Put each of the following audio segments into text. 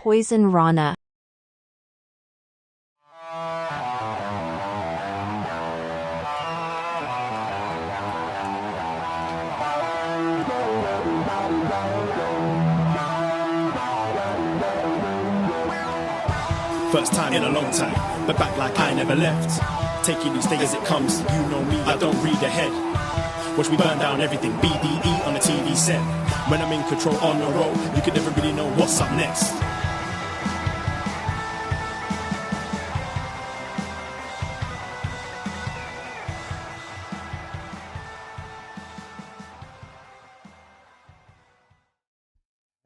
Poison Rana. First time in a long time, but back like I never left. Taking each day as it comes, you know me, I don't read ahead. Watch me burn down everything, BDE on the TV set. When I'm in control on the road, you can never really know what's up next.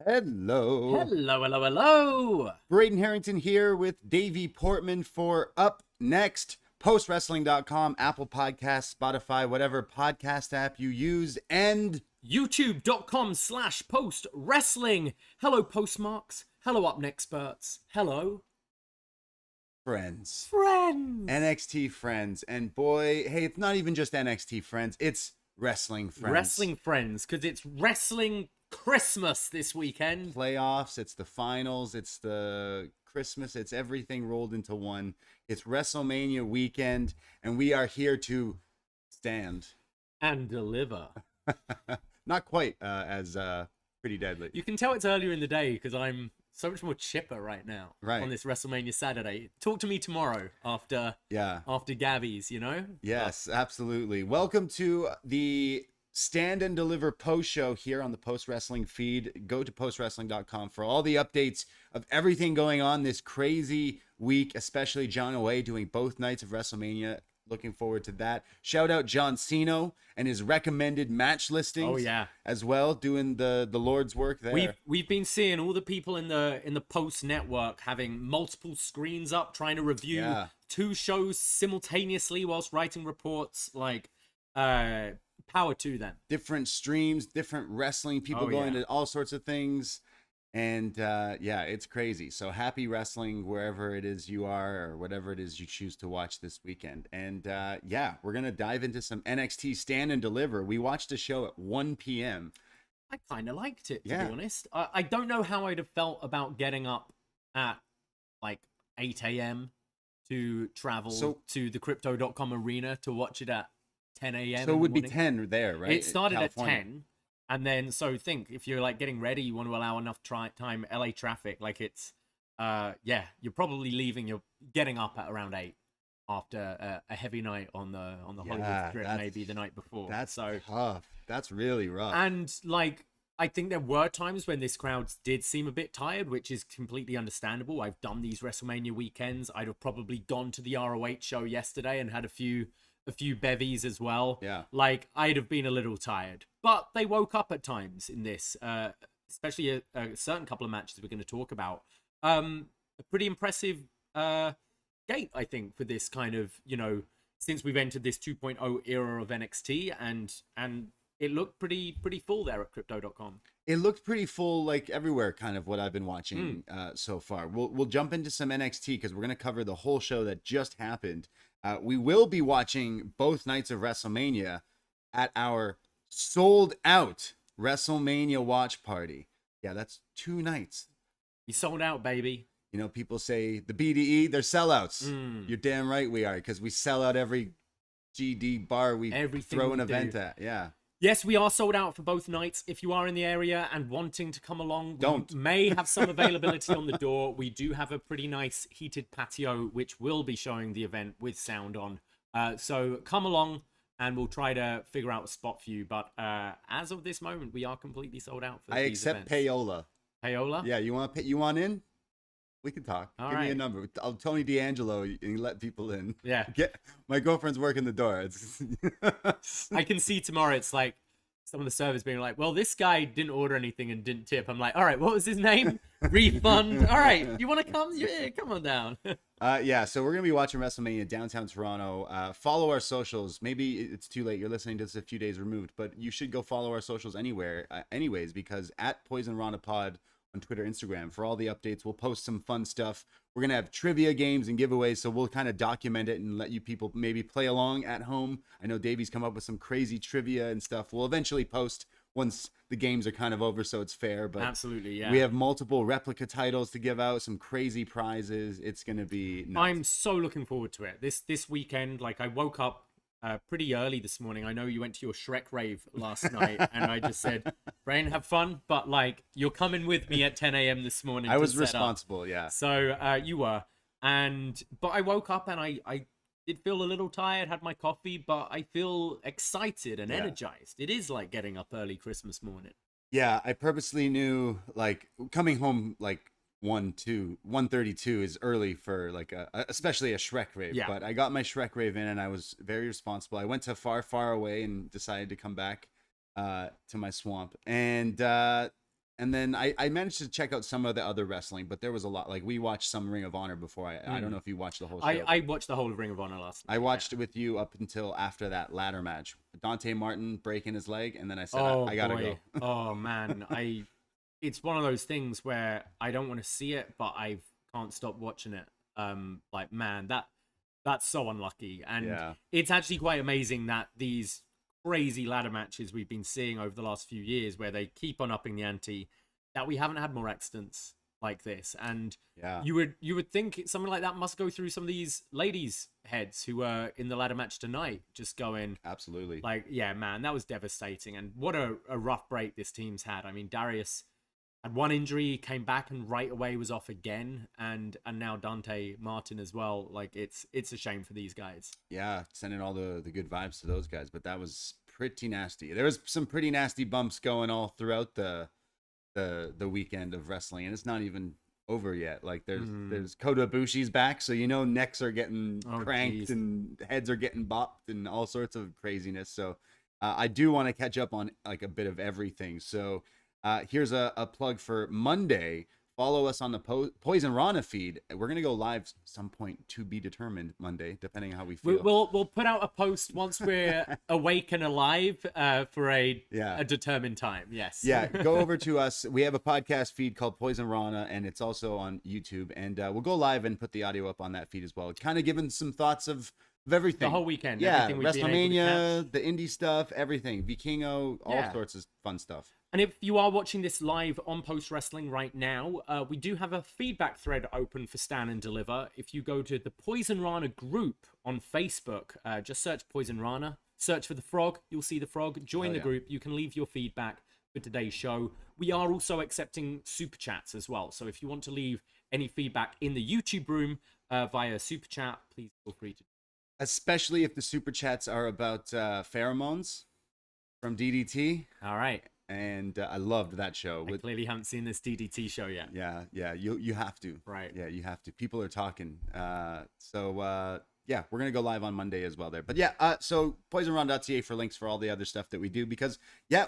Hello. Hello, hello, hello. Braden Herrington here with Davie Portman for Up Next, postwrestling.com, Apple Podcasts, Spotify, whatever podcast app you use, and youtube.com/postwrestling. Hello, postmarks. Hello, upNexperts. Hello, friends. friends. NXT friends. And boy, hey, it's not even just NXT friends, it's wrestling friends. Wrestling friends, because it's wrestling Christmas this weekend. Playoffs, it's the finals, it's the Christmas, it's everything rolled into one. It's WrestleMania weekend, and we are here to stand and deliver. Not quite as Pretty Deadly. You can tell it's earlier in the day because I'm so much more chipper right now on this WrestleMania Saturday. Talk to me tomorrow after Gabby's, you know? Yes, absolutely. Welcome to the Stand and Deliver post show here on the Post Wrestling feed. Go to postwrestling.com for all the updates of everything going on this crazy week, especially John away doing both nights of WrestleMania. Looking forward to that. Shout out John Cena and his recommended match listings. Oh yeah, as well, doing the Lord's work there. We've been seeing all the people in the Post network having multiple screens up, trying to review two shows simultaneously whilst writing reports. Like, power to them. Different streams, different wrestling, people going to all sorts of things. And it's crazy. So happy wrestling wherever it is you are or whatever it is you choose to watch this weekend. And we're going to dive into some NXT Stand and Deliver. We watched a show at 1 p.m. I kind of liked it, to be honest. I don't know how I'd have felt about getting up at like 8 a.m. to travel to the Crypto.com arena to watch it at 10 a.m. So it would be 10 there, right? It started at 10. And then, so think, if you're like getting ready, you want to allow enough time, LA traffic, like it's, you're probably leaving, you're getting up at around 8 after a heavy night on the Hollywood Strip, maybe the night before. That's so tough. That's really rough. And like, I think there were times when this crowd did seem a bit tired, which is completely understandable. I've done these WrestleMania weekends. I'd have probably gone to the ROH show yesterday and had a few bevies as well. Yeah. Like, I'd have been a little tired. But they woke up at times in this, especially a certain couple of matches we're going to talk about. A pretty impressive gate, I think, for this kind of, since we've entered this 2.0 era of NXT, and it looked pretty full there at Crypto.com. It looked pretty full, like everywhere, kind of what I've been watching so far. We'll jump into some NXT because we're going to cover the whole show that just happened. We will be watching both nights of WrestleMania at our sold out WrestleMania watch party. Yeah, that's 2 nights. You sold out, baby. You know, people say the BDE, they're sellouts. You're damn right we are, because we sell out every GD bar we throw an event at. Yeah. Yes, we are sold out for both nights. If you are in the area and wanting to come along, we may have some availability on the door. We do have a pretty nice heated patio, which will be showing the event with sound on. So come along and we'll try to figure out a spot for you. But as of this moment, we are completely sold out for these accept events. payola. Payola? Yeah, you want in? We can talk. Give me a number. I'll Tony D'Angelo and let people in. Yeah. My girlfriend's working the door. I can see tomorrow it's like some of the servers being like, well, this guy didn't order anything and didn't tip. I'm like, all right, what was his name? Refund. All right, you want to come? Yeah, come on down. So we're going to be watching WrestleMania downtown Toronto. Follow our socials. Maybe it's too late. You're listening to this a few days removed, but you should go follow our socials anyways, because at Poison Rana Pod on Twitter, Instagram, for all the updates. We'll post some fun stuff. We're going to have trivia games and giveaways, so we'll kind of document it and let you people maybe play along at home. I know Davey's come up with some crazy trivia and stuff. We'll eventually post once the games are kind of over, so it's fair. But absolutely, yeah. we have multiple replica titles to give out, some crazy prizes. It's going to be nuts. I'm so looking forward to it. This weekend, like I woke up pretty early this morning. I know you went to your Shrek rave last night, and I just said, Brain, have fun, but like you're coming with me at 10 a.m. this morning. I was set responsible, up. yeah. So you were, but I woke up and I did feel a little tired, had my coffee, but I feel excited and energized. It is like getting up early Christmas morning. Yeah, I purposely knew like coming home like 1:32 is early for like especially a Shrek rave. Yeah. But I got my Shrek rave in and I was very responsible. I went to far away and decided to come back to my swamp. And then I managed to check out some of the other wrestling, but there was a lot. Like we watched some Ring of Honor before. I don't know if you watched the whole show. I watched the whole of Ring of Honor last night. I watched it with you up until after that ladder match. Dante Martin breaking his leg, and then I said, I gotta go. Oh man, it's one of those things where I don't want to see it, but I can't stop watching it. Like man, that's so unlucky, and it's actually quite amazing that these crazy ladder matches we've been seeing over the last few years, where they keep on upping the ante, that we haven't had more accidents like this. And you would think something like that must go through some of these ladies' heads who were in the ladder match tonight, just going absolutely like, yeah, man, that was devastating. And what a rough break this team's had. I mean, Darius had one injury, came back and right away was off again, and now Dante Martin as well. Like it's a shame for these guys. Yeah, sending all the good vibes to those guys, but that was pretty nasty. There was some pretty nasty bumps going all throughout the weekend of wrestling, and it's not even over yet. Like there's Kota Ibushi's back, so you know necks are getting cranked and heads are getting bopped and all sorts of craziness. So I do want to catch up on like a bit of everything. So here's a plug for Monday. Follow us on the Poison Rana feed. We're gonna go live some point to be determined Monday, depending on how we feel. We'll put out a post once we're awake and alive for a determined time. Yes. Yeah. Go over to us. We have a podcast feed called Poison Rana, and it's also on YouTube. And we'll go live and put the audio up on that feed as well. Kind of giving some thoughts of everything. The whole weekend. Yeah. WrestleMania, the indie stuff, everything. Vikingo, all sorts of fun stuff. And if you are watching this live on Post Wrestling right now, we do have a feedback thread open for Stand and Deliver. If you go to the Poison Rana group on Facebook, just search Poison Rana, search for the frog, you'll see the frog, join the group, you can leave your feedback for today's show. We are also accepting super chats as well. So if you want to leave any feedback in the YouTube room via super chat, please feel free to. Especially if the super chats are about pheromones from DDT. All right. And I loved that show. I clearly haven't seen this DDT show yet. Yeah, you have to. Right. Yeah, you have to. People are talking. So we're gonna go live on Monday as well there. But so poisonron.ca for links for all the other stuff that we do, because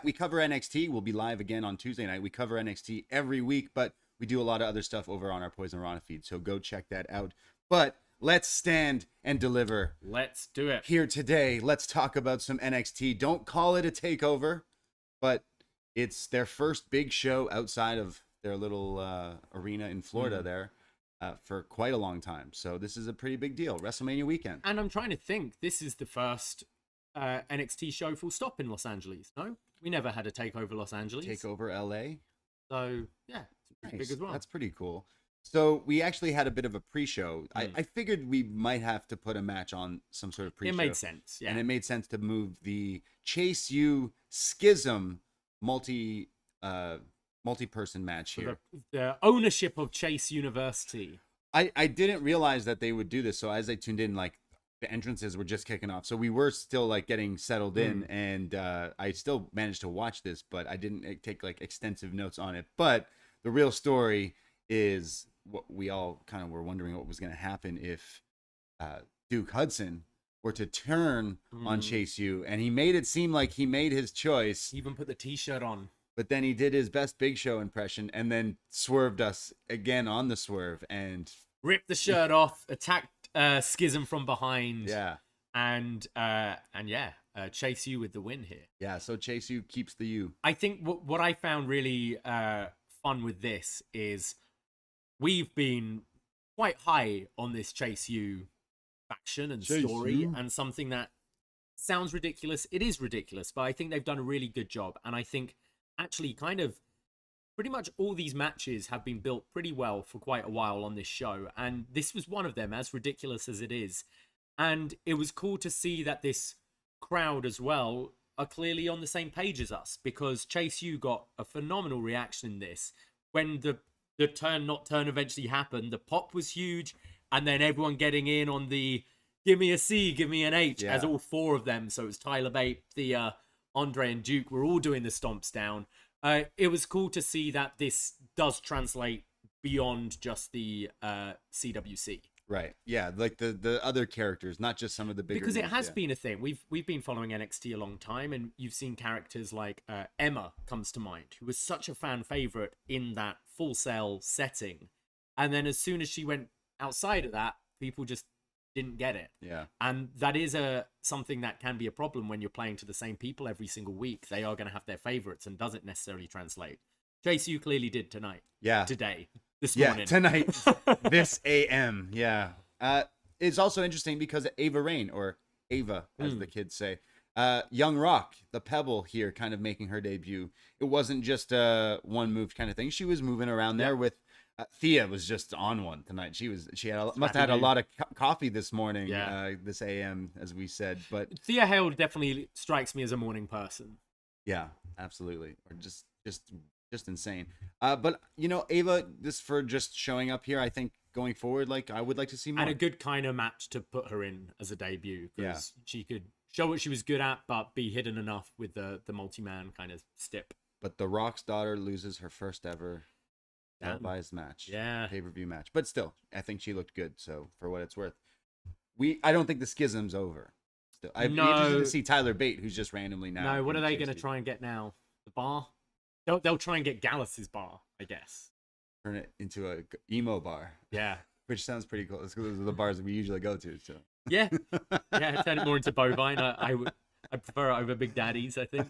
we cover NXT. We'll be live again on Tuesday night. We cover NXT every week, but we do a lot of other stuff over on our Poison Rana feed. So go check that out. But let's stand and deliver. Let's do it. Here today, let's talk about some NXT. Don't call it a takeover, but it's their first big show outside of their little arena in Florida there for quite a long time. So this is a pretty big deal. WrestleMania weekend. And I'm trying to think, this is the first NXT show full stop in Los Angeles. No? We never had a takeover Los Angeles. Takeover LA. So, yeah, it's pretty big as well. That's pretty cool. So we actually had a bit of a pre-show. I figured we might have to put a match on some sort of pre-show. It made sense, yeah. And it made sense to move the Chase U Schism multi-person match here. The ownership of Chase University. I didn't realize that they would do this. So as I tuned in, like the entrances were just kicking off. So we were still like getting settled in, and I still managed to watch this, but I didn't take like extensive notes on it. But the real story is what we all kind of were wondering what was going to happen if Duke Hudson were to turn on Chase U, and he made it seem like he made his choice. He even put the t-shirt on. But then he did his best Big Show impression and then swerved us again on the swerve and ripped the shirt off, attacked Schism from behind. Yeah. And Chase U with the win here. Yeah, so Chase U keeps the U. I think what I found really fun with this is we've been quite high on this Chase U faction and story, and something that sounds ridiculous. It is ridiculous, but I think they've done a really good job. And I think actually kind of pretty much all these matches have been built pretty well for quite a while on this show. And this was one of them, as ridiculous as it is. And it was cool to see that this crowd as well are clearly on the same page as us, because Chase U got a phenomenal reaction in this. When the turn not turn eventually happened, the pop was huge, and then everyone getting in on the give me a C, give me an H, as all four of them. So it was Tyler Bate, the Andre and Duke were all doing the stomps down. It was cool to see that this does translate beyond just the CWC. Right. Yeah. Like the other characters, not just some of the bigger. Because it names, has been a thing. We've been following NXT a long time, and you've seen characters like Emma comes to mind, who was such a fan favorite in that Full Sail setting. And then as soon as she went outside of that, people just didn't get it. Yeah. And that is something that can be a problem when you're playing to the same people every single week. They are going to have their favorites, and doesn't necessarily translate. Chase, you clearly did tonight. Yeah. Today. This morning. Tonight. This AM. Yeah. It's also interesting because Ava Rain, or Ava, as the kids say, Young Rock, the Pebble here, kind of making her debut. It wasn't just a one move kind of thing. She was moving around there with Thea was just on one tonight. She must have had a lot of coffee this morning, this AM, as we said. But Thea Hale definitely strikes me as a morning person. Yeah, absolutely. Or just insane. But Ava, this for just showing up here, I think going forward, like I would like to see more. And a good kind of match to put her in as a debut, because she could show what she was good at, but be hidden enough with the multi-man kind of stip. But The Rock's daughter loses her first ever televised match, pay-per-view match. But still, I think she looked good. So for what it's worth, I don't think the schism's over. Still, I'm interested to see Tyler Bate, who's just randomly now. No, what are they going to try and get now? The bar? They'll try and get Gallus's bar, I guess. Turn it into a emo bar. Yeah. Which sounds pretty cool. Those are the bars that we usually go to. So yeah, turn it more into bovine. I prefer it over Big Daddy's, I think.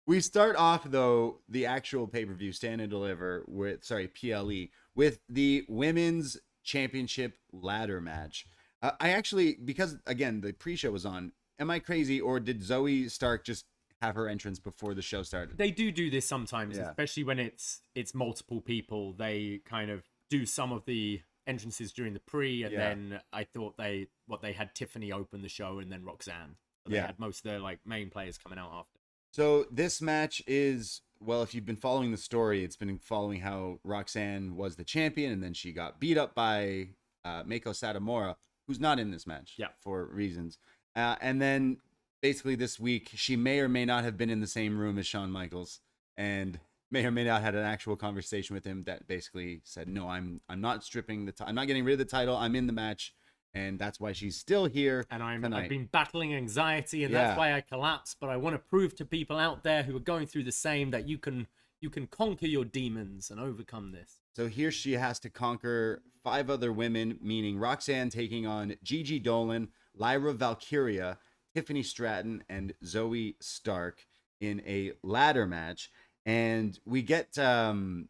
We start off though the actual pay-per-view Stand and Deliver with PLE with the women's championship ladder match. I actually, because again the pre-show was on. Am I crazy, or did Zoey Stark just have her entrance before the show started? They do this sometimes, especially when it's multiple people. They kind of do some of the entrances during the pre, and then I thought they had Tiffany open the show, and then Roxanne. So they had most of their main players coming out after. So this match is, well, if you've been following the story, it's been following how Roxanne was the champion, and then she got beat up by Meiko Satomura, who's not in this match for reasons. And then basically this week, she may or may not have been in the same room as Shawn Michaels, and may or may not had an actual conversation with him that basically said, no, I'm not stripping I'm not getting rid of the title. I'm in the match. And that's why she's still here. And I've been battling anxiety, and that's why I collapsed. But I want to prove to people out there who are going through the same that you can conquer your demons and overcome this. So here she has to conquer 5 other women, meaning Roxanne taking on Gigi Dolin, Lyra Valkyria, Tiffany Stratton, and Zoey Stark in a ladder match. And we get some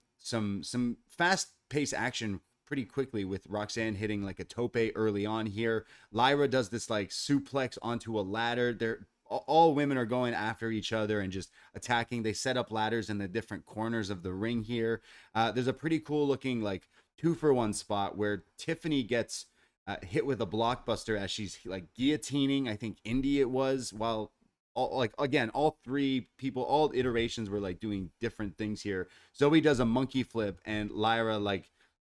fast-paced action pretty quickly with Roxanne hitting like a tope early on here. Lyra does this suplex onto a ladder. All women are going after each other and just attacking. They set up ladders in the different corners of the ring here. There's a pretty cool looking 2-for-1 spot where Tiffany gets hit with a blockbuster as she's guillotining, I think Indi it was, while all 3 people, all iterations were doing different things here. Zoey does a monkey flip, and Lyra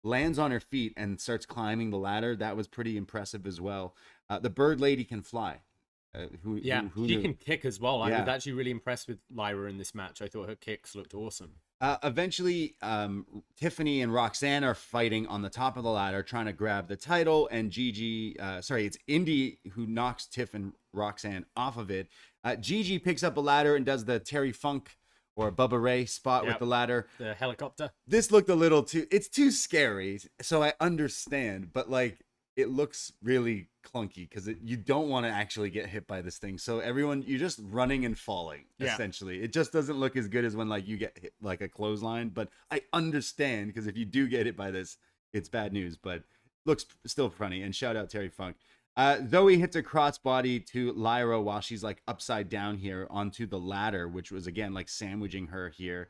lands on her feet and starts climbing the ladder. That was pretty impressive as well. The Bird Lady can fly. Who she can kick as well. I was actually really impressed with Lyra in this match. I thought her kicks looked awesome. Eventually, Tiffany and Roxanne are fighting on the top of the ladder, trying to grab the title, and it's Indi who knocks Tiff and Roxanne off of it. Gigi picks up a ladder and does the Terry Funk or Bubba Ray spot with the ladder. The helicopter. This looked a little it's too scary, so I understand, but it looks really clunky because you don't want to actually get hit by this thing. So everyone, you're just running and falling, essentially. It just doesn't look as good as when you get hit like a clothesline, but I understand because if you do get hit by this, it's bad news, but looks still funny. And shout out Terry Funk. Zoey hits a crossbody to Lyra while she's like upside down here onto the ladder, which was again like sandwiching her here.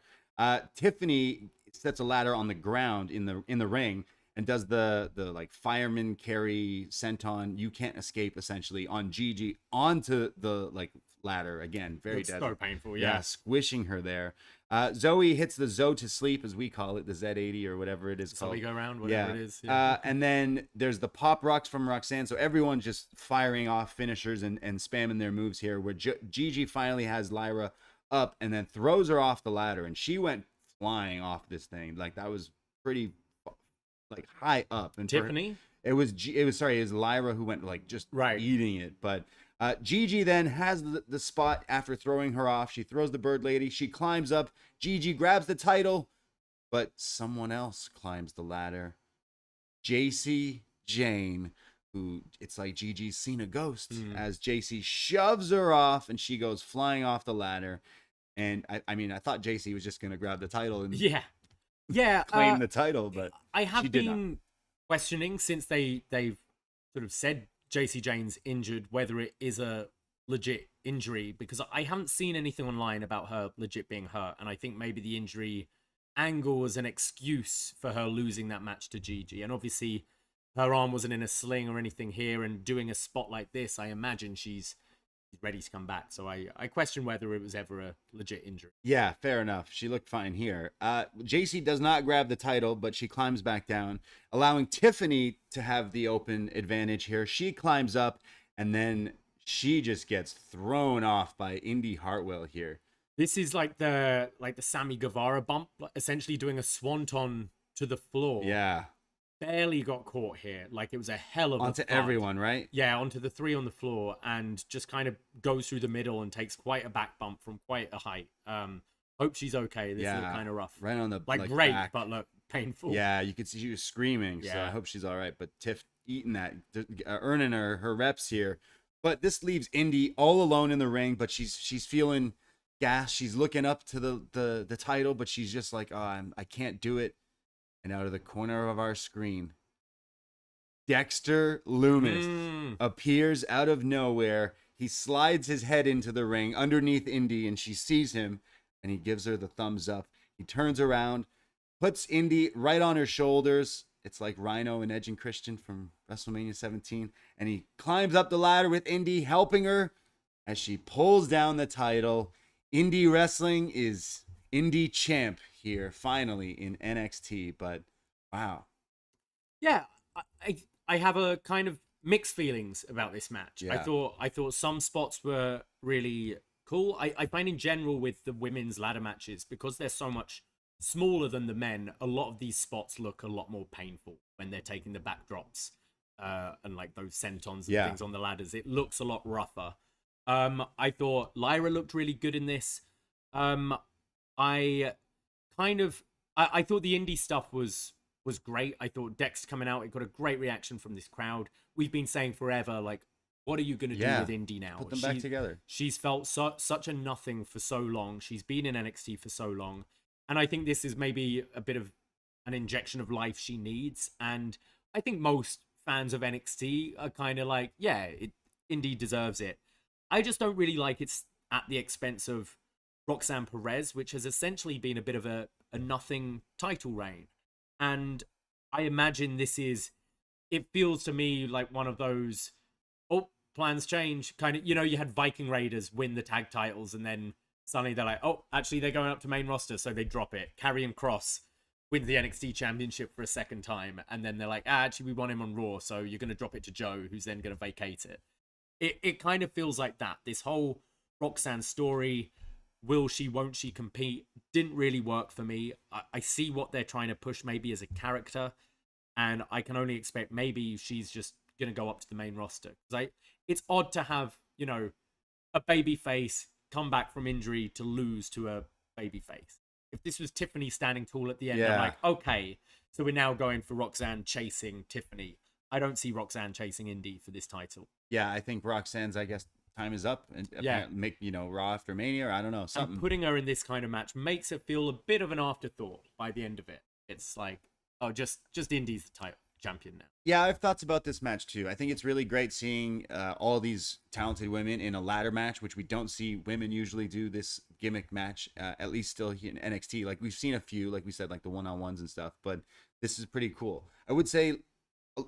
Tiffany sets a ladder on the ground in the ring and does the like fireman carry senton, you can't escape essentially on Gigi onto the like ladder again. Very deadly. So painful, yeah. Squishing her there. Zoey hits the Zo to sleep, as we call it, the Z80 or whatever it is called. So we go around, whatever it is. Yeah. And then there's the pop rocks from Roxanne. So everyone's just firing off finishers and spamming their moves here, where Gigi finally has Lyra up and then throws her off the ladder, and she went flying off this thing. Like that was pretty like high up. And Tiffany? It was Lyra who went like just eating it. But Gigi then has the spot after throwing her off. She throws the bird lady. She climbs up. Gigi grabs the title, but someone else climbs the ladder. JC Jane, who it's like Gigi's seen a ghost as JC shoves her off and she goes flying off the ladder. And I mean, I thought JC was just going to grab the title and claim the title, but I have been questioning since they've sort of said JC Jane's injured, whether it is a legit injury, because I haven't seen anything online about her legit being hurt. And I think maybe the injury angle was an excuse for her losing that match to Gigi. And obviously her arm wasn't in a sling or anything here, and doing a spot like this, I imagine she's ready to come back. So I question whether it was ever a legit injury. Yeah, fair enough. She looked fine here. JC does not grab the title, but she climbs back down, allowing Tiffany to have the open advantage here. She climbs up, and then she just gets thrown off by Indi Hartwell here. This is like the Sammy Guevara bump, essentially doing a swanton to the floor. Yeah. Barely got caught here. Like it was a hell of a onto thud. Everyone, right? Yeah, onto the three on the floor, and just kind of goes through the middle and takes quite a back bump from quite a height. Hope she's okay. This is kind of rough. Right on the like great, back. but look painful. Yeah, you could see she was screaming. Yeah. So I hope she's all right. But Tiff eating that, earning her reps here. But this leaves Indi all alone in the ring. But she's feeling gas. She's looking up to the title, but she's just like, oh, I can't do it. And out of the corner of our screen, Dexter Lumis appears out of nowhere. He slides his head into the ring underneath Indi, and she sees him, and he gives her the thumbs up. He turns around, puts Indi right on her shoulders. It's like Rhino and Edge and Christian from WrestleMania 17. And he climbs up the ladder with Indi, helping her as she pulls down the title. Indi Wrestling is Indi champ here finally in NXT, but wow. Yeah, I have a kind of mixed feelings about this match. Yeah. I thought some spots were really cool. I find in general with the women's ladder matches, because they're so much smaller than the men, a lot of these spots look a lot more painful when they're taking the backdrops and like those sentons and things on the ladders. It looks a lot rougher. I thought Lyra looked really good in this. I thought the indie stuff was great. I thought Dex coming out, it got a great reaction from this crowd. We've been saying forever, like, what are you going to do with Indi now? Put them back together. She's felt such a nothing for so long. She's been in NXT for so long. And I think this is maybe a bit of an injection of life she needs. And I think most fans of NXT are kind of like, yeah, Indi deserves it. I just don't really like it's at the expense of Roxanne Perez, which has essentially been a bit of a nothing title reign. And I imagine it feels to me like one of those, plans change, kind of, you had Viking Raiders win the tag titles and then suddenly they're like, actually they're going up to main roster, so they drop it. Karrion Kross wins the NXT championship for a second time, and then they're like, actually we want him on Raw, so you're going to drop it to Joe, who's then going to vacate it. It kind of feels like that. This whole Roxanne story, will she, won't she compete, didn't really work for me. I see what they're trying to push maybe as a character, and I can only expect maybe she's just going to go up to the main roster. Because it's odd to have, a baby face come back from injury to lose to a baby face. If this was Tiffany standing tall at the end, I'm like, okay, so we're now going for Roxanne chasing Tiffany. I don't see Roxanne chasing Indi for this title. Yeah, I think Roxanne's, time is up, and make Raw after Mania, or I don't know, something. And putting her in this kind of match makes it feel a bit of an afterthought by the end of it. It's like, just Indi's the title. champion now. Yeah, I have thoughts about this match too. I think it's really great seeing all these talented women in a ladder match, which we don't see women usually do this gimmick match, at least still here in NXT. Like we've seen a few, like we said, like the one-on-ones and stuff, but this is pretty cool. I would say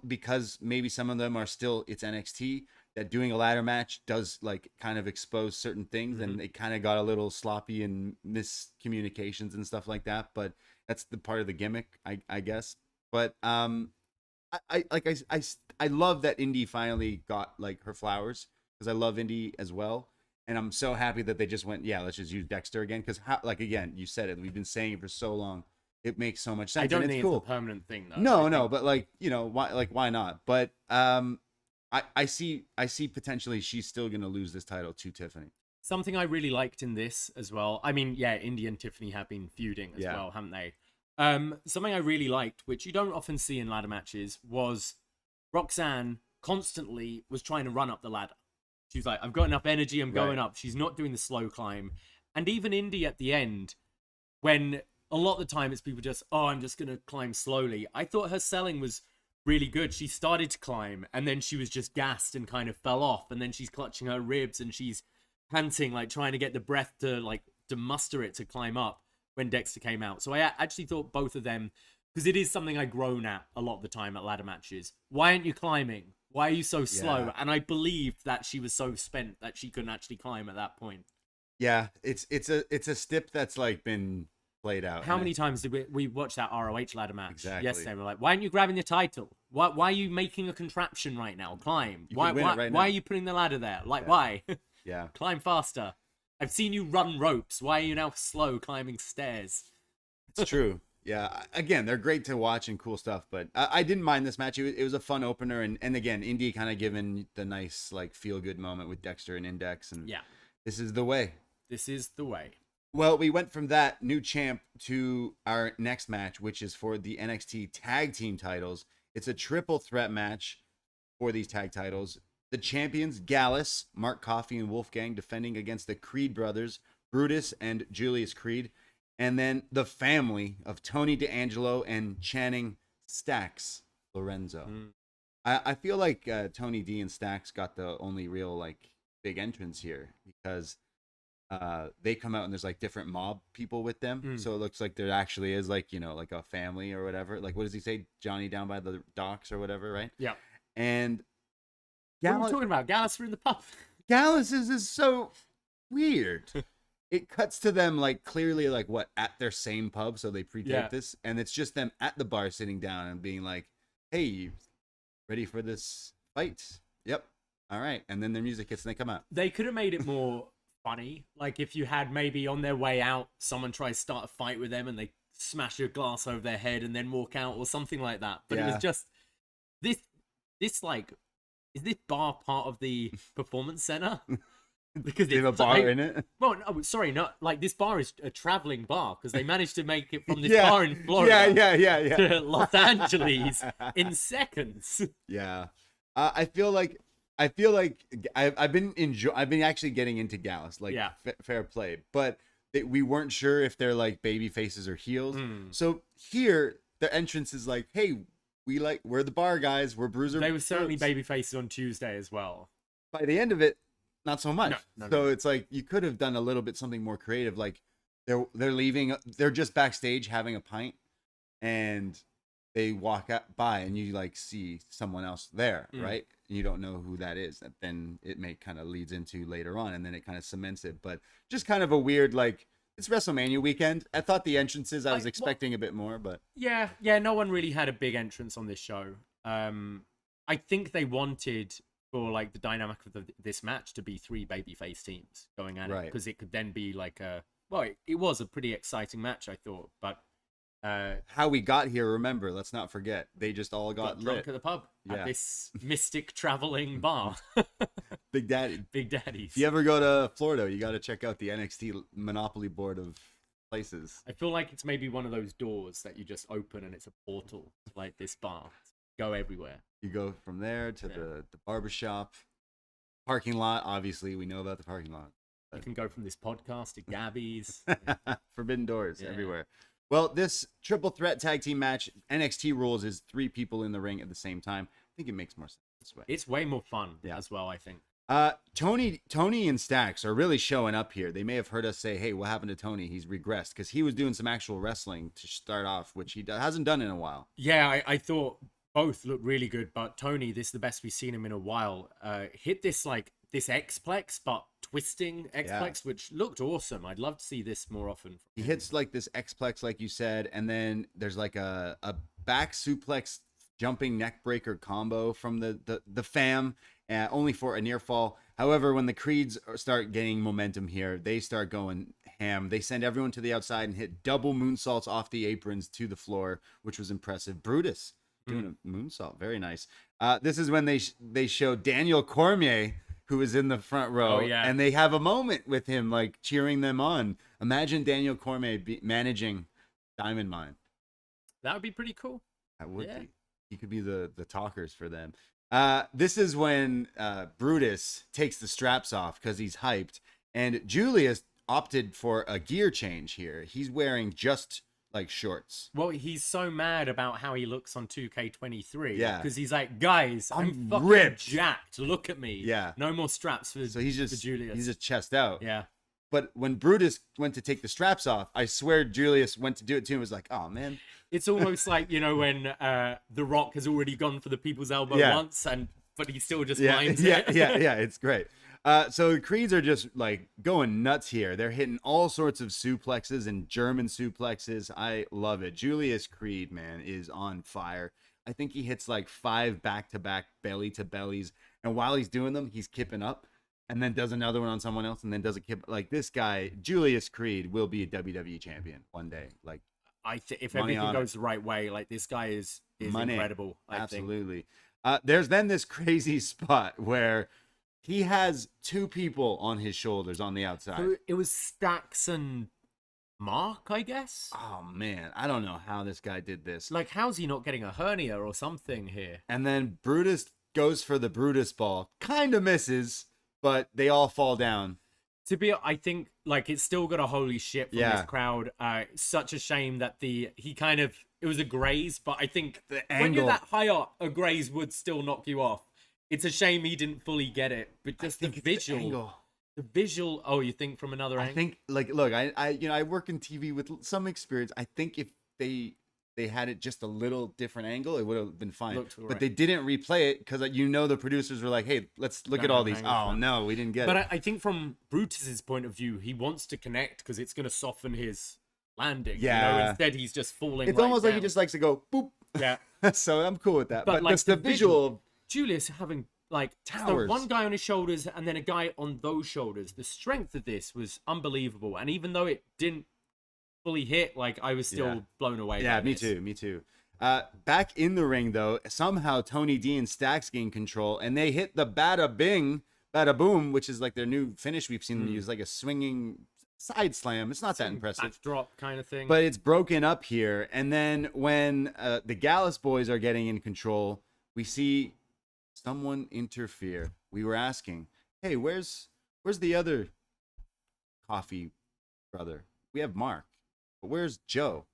because maybe some of them are still, it's NXT, that doing a ladder match does like kind of expose certain things, and it kind of got a little sloppy and miscommunications and stuff like that, but that's the part of the gimmick, I guess. But I love that Indi finally got like her flowers, because I love Indi as well, and I'm so happy that they just went, yeah, let's just use Dexter again, because like again, you said it, we've been saying it for so long, it makes so much sense. I don't and think it's cool. it's a permanent thing though. No, but like, you know, why not? But I see potentially she's still gonna lose this title to Tiffany. Something I really liked in this as well. I mean, yeah, Indi and Tiffany have been feuding as well, haven't they? Something I really liked, which you don't often see in ladder matches, was Roxanne constantly was trying to run up the ladder. She was like, I've got enough energy, I'm going up. She's not doing the slow climb. And even Indi at the end, when a lot of the time it's people just, oh, I'm just going to climb slowly. I thought her selling was really good. She started to climb, and then she was just gassed and kind of fell off. And then she's clutching her ribs, and she's panting, like trying to get the breath to muster it to climb up when Dexter came out. So I actually thought both of them, because it is something I groan at a lot of the time at ladder matches. Why aren't you climbing? Why are you so slow? And I believed that she was so spent that she couldn't actually climb at that point. Yeah, it's a stip that's like been played out. How many times did we watch that ROH ladder match yesterday? We're like, why aren't you grabbing the title? Why are you making a contraption right now? Climb. Why are you putting the ladder there? Like, why? Yeah. Climb faster. I've seen you run ropes. Why are you now slow climbing stairs? It's true. Yeah. Again, they're great to watch and cool stuff, but I didn't mind this match. It was a fun opener, and again, Indi kind of given the nice like feel good moment with Dexter and Index, and this is the way. This is the way. Well, we went from that new champ to our next match, which is for the NXT tag team titles. It's a triple threat match for these tag titles. The champions, Gallus, Mark Coffey, and Wolfgang, defending against the Creed brothers, Brutus and Julius Creed. And then the family of Tony D'Angelo and Channing Stacks Lorenzo. I feel like Tony D and Stacks got the only real like big entrance here, because they come out and there's like different mob people with them. So it looks like there actually is like, you know, like a family or whatever. Like, what does he say? Johnny down by the docks or whatever, right? Yeah. And what are we talking about? Gallus were in the pub. Gallus is so weird. It cuts to them like clearly like what, at their same pub, so they pre-taped this, and it's just them at the bar sitting down and being like, hey, you ready for this fight? Yep. All right. And then their music hits and they come out. They could have made it more funny. Like if you had maybe on their way out, someone try to start a fight with them and they smash a glass over their head and then walk out or something like that. But it was just this like, is this bar part of the performance center? Because they have a bar in it. Well, no, sorry, not like this bar is a traveling bar, because they managed to make it from this bar in Florida to Los Angeles in seconds. Yeah, I feel like I've been actually getting into Gallus, like fair play, but we weren't sure if they're like baby faces or heels. So here the entrance is like, hey, we're the bar guys, we're Bruiser. They were certainly baby faces on Tuesday as well. By the end of it, not so much. No. It's like you could have done a little bit something more creative. Like they're leaving, they're just backstage having a pint, and they walk by and you like see someone else there, right? And you don't know who that is. And then it may kind of leads into later on, and then it kind of cements it. But just kind of a weird, like, it's WrestleMania weekend. I thought the entrances, I was expecting a bit more, but yeah, no one really had a big entrance on this show. I think they wanted for like the dynamic of this match to be 3 babyface teams going at it, because it could then be like it was a pretty exciting match, I thought. But how we got here, remember, let's not forget, they just all got drunk at the pub at this mystic traveling bar. Big Daddies. If you ever go to Florida, you got to check out the NXT Monopoly board of places. I feel like it's maybe one of those doors that you just open and it's a portal to like this bar. Go everywhere. You go from there to the barbershop, parking lot. Obviously, we know about the parking lot. You can go from this podcast to Gabby's. Forbidden doors everywhere. Well, this triple threat tag team match, NXT rules is 3 people in the ring at the same time. I think it makes more sense this way. It's way more fun as well, I think. Tony and Stacks are really showing up here. They may have heard us say, hey, what happened to Tony? He's regressed, because he was doing some actual wrestling to start off, which he hasn't done in a while. Yeah, I thought both looked really good, but Tony, this is the best we've seen him in a while. Hit this X-plex, but twisting X-plex, which looked awesome. I'd love to see this more often. He hits like this X-plex, like you said, and then there's like a back suplex jumping neck breaker combo from the fam, only for a near fall. However, when the Creeds start getting momentum here, they start going ham. They send everyone to the outside and hit double moonsaults off the aprons to the floor, which was impressive. Brutus doing a moonsault, very nice. This is when they show Daniel Cormier, who is in the front row, and they have a moment with him, like cheering them on. Imagine Daniel Cormier managing Diamond Mine. That would be pretty cool. That would be. He could be the talkers for them. This is when Brutus takes the straps off because he's hyped, and Julius opted for a gear change here. He's wearing just like shorts. Well, he's so mad about how he looks on 2K23. Yeah, because he's like, guys, I'm fucking ripped, jacked. Look at me. Yeah, no more straps for Julius. He's just chest out. Yeah. But when Brutus went to take the straps off, I swear Julius went to do it too and was like, oh man. It's almost like, when The Rock has already gone for the people's elbow once, but he still just minds it. Yeah, it's great. So the Creeds are just like going nuts here. They're hitting all sorts of suplexes and German suplexes. I love it. Julius Creed, man, is on fire. I think he hits like 5 back-to-back belly-to-bellies. And while he's doing them, he's kipping up. And then does another one on someone else, and then does a kip. Like, this guy, Julius Creed, will be a WWE champion one day. Like, if everything goes the right way, like, this guy is incredible. Absolutely. There's then this crazy spot where he has 2 people on his shoulders on the outside. It was Stacks and Mark, I guess. Oh man, I don't know how this guy did this. Like, how's he not getting a hernia or something here? And then Brutus goes for the Brutus ball, kind of misses. But they all fall down. I think, like, it's still got a holy shit from this crowd. Such a shame that it was a graze, but I think when you're that high up, a graze would still knock you off. It's a shame he didn't fully get it, but just the visual. The visual. Oh, you think from another angle? I think, like, look, I work in TV with some experience. I think if they had it just a little different angle, it would have been fine. But they didn't replay it because the producers were like, hey, let's look at all these. Oh no, we didn't get it. But I think from Brutus's point of view, he wants to connect because it's going to soften his landing. Yeah. Instead he's just falling. It's almost like he just likes to go boop. Yeah. So I'm cool with that. But like, just the visual. Julius having like towers. So one guy on his shoulders and then a guy on those shoulders. The strength of this was unbelievable. And even though it didn't fully hit, like, I was still blown away. Yeah, me too. Back in the ring, though, somehow Tony D and Stacks gain control, and they hit the bada bing, bada boom, which is like their new finish. We've seen them use, like a swinging side slam. It's not that impressive. Backdrop kind of thing. But it's broken up here. And then when the Gallus boys are getting in control, we see someone interfere. We were asking, hey, where's the other coffee brother? We have Mark, but where's Joe?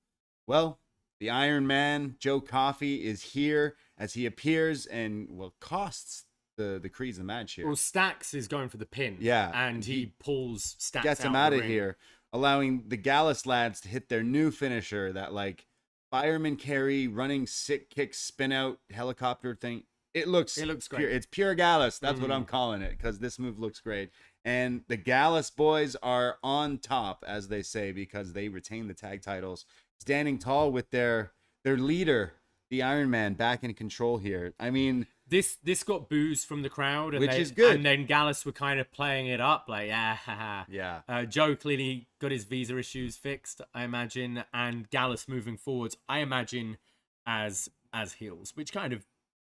Well, the Iron Man, Joe Coffey, is here as he appears and, costs the Creeds the match here. Well, Stacks is going for the pin. Yeah. And he pulls Stacks gets him out of here, allowing the Gallus lads to hit their new finisher, that, like, fireman carry, running sick kick, spin out helicopter thing. It looks great. Pure. It's pure Gallus. That's what I'm calling it, because this move looks great. And the Gallus boys are on top, as they say, because they retain the tag titles, standing tall with their leader, the Iron Man, back in control here. I mean, this got boos from the crowd, which is good. And then Gallus were kind of playing it up, like, yeah. Joe clearly got his visa issues fixed, I imagine, and Gallus moving forwards, I imagine, as heels, which kind of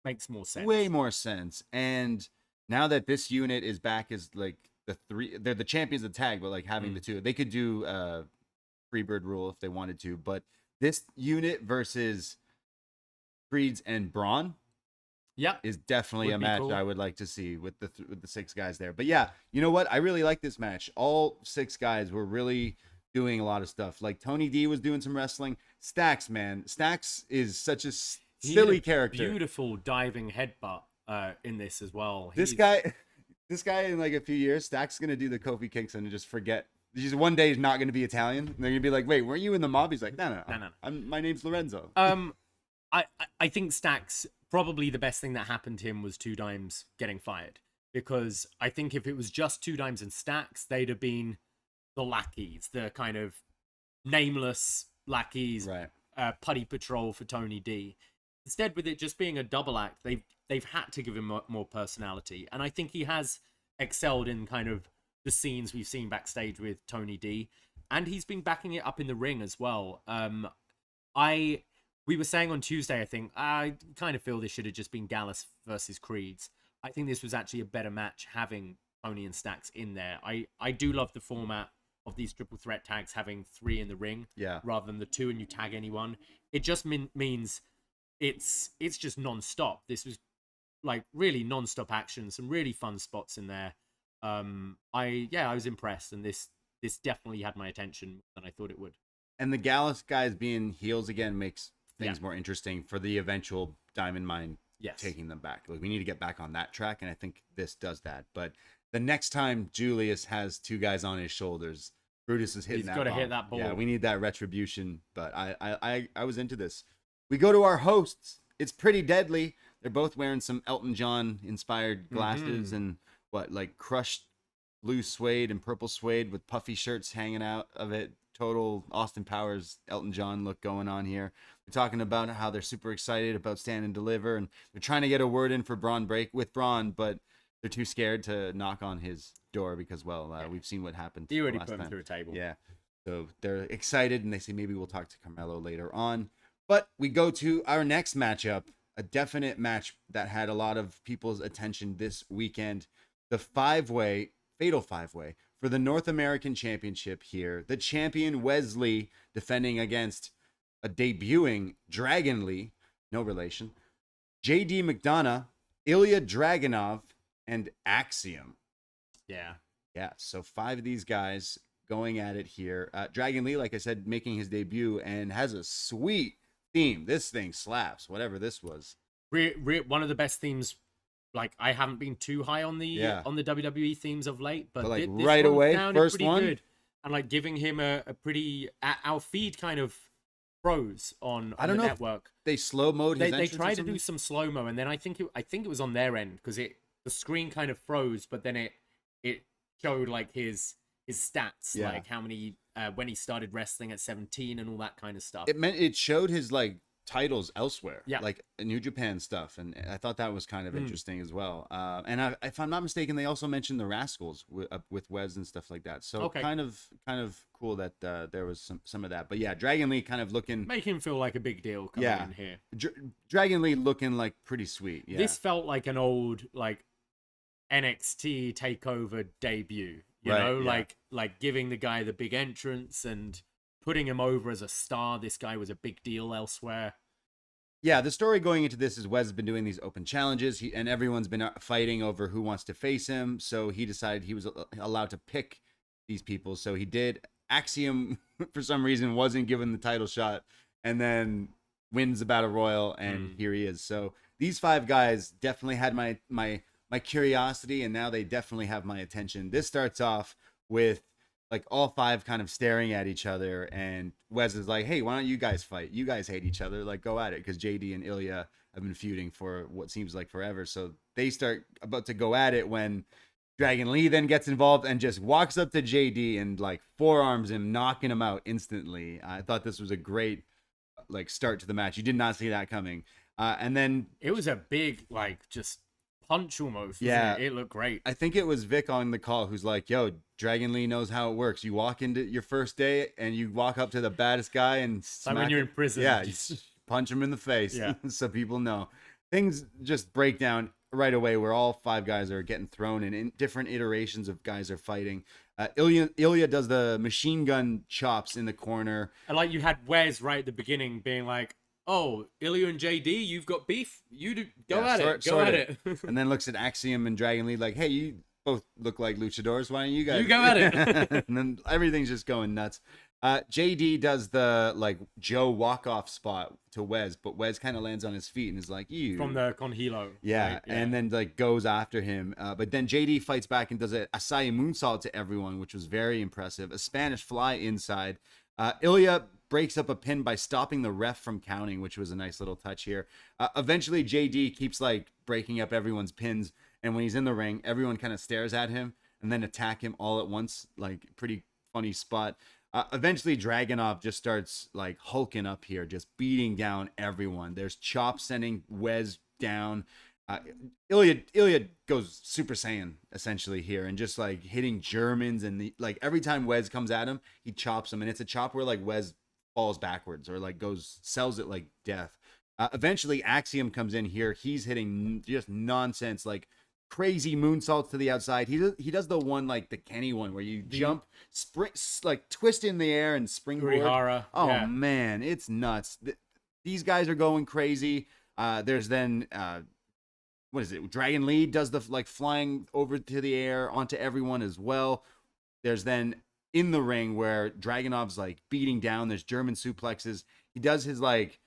makes more sense. Way more sense. And now that this unit is back as, like, they're the champions of the tag, but, like, having the two, they could do Freebird rule if they wanted to, but this unit versus Creeds and Bron is definitely a match cool. I would like to see with the 6 guys there. But yeah, you know what? I really like this match. All 6 guys were really doing a lot of stuff. Like Tony D was doing some wrestling. Stacks, man. Stacks is such a silly character. Beautiful diving headbutt in this as well. This guy in like a few years, Stacks is gonna do the Kofi Kingston and just forget. Just one day he's not gonna be Italian. And they're gonna be like, "Wait, weren't you in the mob?" He's like, "No. My name's Lorenzo." I think Stacks, probably the best thing that happened to him was Two Dimes getting fired, because I think if it was just Two Dimes and Stacks, they'd have been the lackeys, the kind of nameless lackeys, right? Putty patrol for Tony D. Instead, with it just being a double act, they've had to give him more personality, and I think he has excelled in kind of the scenes we've seen backstage with Tony D, and he's been backing it up in the ring as well. We were saying on Tuesday, I think, I kind of feel this should have just been Gallus versus Creeds. I think this was actually a better match having Tony and Stacks in there. I do love the format of these triple threat tags, having 3 in the ring, rather than the 2 and you tag anyone. It just means it's just non-stop. This was like really non-stop action, some really fun spots in there. I was impressed, and this definitely had my attention more than I thought it would. And the Gallus guys being heels again makes things more interesting for the eventual Diamond Mine taking them back. Like, we need to get back on that track, and I think this does that. But the next time Julius has 2 guys on his shoulders, Brutus is hitting that ball. He's got to hit that ball. Yeah, we need that retribution. But I was into this. We go to our hosts. It's Pretty Deadly. They're both wearing some Elton John inspired glasses and like crushed blue suede and purple suede with puffy shirts hanging out of it. Total Austin Powers, Elton John look going on here. We're talking about how they're super excited about Stand and Deliver, and they're trying to get a word in for Bron with Bron, but they're too scared to knock on his door because, we've seen what happened. You already put him through a table. Yeah. So they're excited, and they say maybe we'll talk to Carmelo later on. But we go to our next matchup, a definite match that had a lot of people's attention this weekend. The fatal five-way for the North American Championship here. The champion Wesley defending against a debuting Dragon Lee, no relation, JD McDonagh, Ilja Dragunov, and Axiom. Yeah. So 5 of these guys going at it here. Dragon Lee, like I said, making his debut and has a sweet theme. This thing slaps, whatever this was. One of the best themes. Like, I haven't been too high on the WWE themes of late, but like this right away, first one, good. And like giving him a pretty our feed kind of froze on the network. They slow mode. They tried to do some slow mo, and then I think it was on their end because the screen kind of froze, but then it showed like his stats, like how many when he started wrestling at 17 and all that kind of stuff. It showed his like titles elsewhere, like New Japan stuff, and I thought that was kind of interesting as well. And if I'm not mistaken, they also mentioned the Rascals with Wes and stuff like that. So kind of cool that there was some of that. But yeah, Dragon Lee kind of looking, make him feel like a big deal coming in here. Dragon Lee looking like pretty sweet. Yeah, this felt like an old like NXT takeover debut. You know, like giving the guy the big entrance and putting him over as a star. This guy was a big deal elsewhere. Yeah, the story going into this is Wes has been doing these open challenges, and everyone's been fighting over who wants to face him. So he decided he was allowed to pick these people. So he did. Axiom, for some reason, wasn't given the title shot, and then wins the Battle Royal, and here he is. So these 5 guys definitely had my curiosity, and now they definitely have my attention. This starts off with like all 5 kind of staring at each other, and Wes is like, hey, why don't you guys fight? You guys hate each other, like go at it, because JD and Ilja have been feuding for what seems like forever. So they start about to go at it when Dragon Lee then gets involved and just walks up to JD and like forearms him, knocking him out instantly. I thought this was a great like start to the match. You did not see that coming. And then it was a big like just punch almost. It looked great. I think it was Vic on the call who's like, yo, Dragon Lee knows how it works. You walk into your first day and you walk up to the baddest guy and like when you're in prison. Yeah, you punch him in the face so people know. Things just break down right away where all 5 guys are getting thrown and in different iterations of guys are fighting. Ilja does the machine gun chops in the corner. And like you had Wes right at the beginning being like, oh, Ilja and JD, you've got beef? You do, go at it. And then looks at Axiom and Dragon Lee like, hey, both look like luchadors. Why don't you guys? You go at it. And then everything's just going nuts. JD does the like Joe walk-off spot to Wes, but Wes kind of lands on his feet and is like, "You." From the Conhilo. Yeah, right? and then like goes after him. But then JD fights back and does a Asai moonsault to everyone, which was very impressive. A Spanish fly inside. Ilja breaks up a pin by stopping the ref from counting, which was a nice little touch here. Eventually, JD keeps like breaking up everyone's pins, and when he's in the ring, everyone kind of stares at him and then attack him all at once. Like, pretty funny spot. Eventually, Dragunov just starts like hulking up here, just beating down everyone. There's Chop sending Wes down. Ilja goes Super Saiyan essentially here and just like hitting Germans, and like every time Wes comes at him, he chops him, and it's a chop where like Wes falls backwards or like sells it like death. Eventually, Axiom comes in here. He's hitting just nonsense, like crazy moonsaults to the outside. He does the one like the Kenny one where you jump, spring, like twist in the air and springboard. Rihara. Oh yeah. man, it's nuts. These guys are going crazy. There's then what is it? Dragon Lee does the like flying over to the air onto everyone as well. There's then in the ring where Dragunov's like beating down. There's German suplexes. He does his like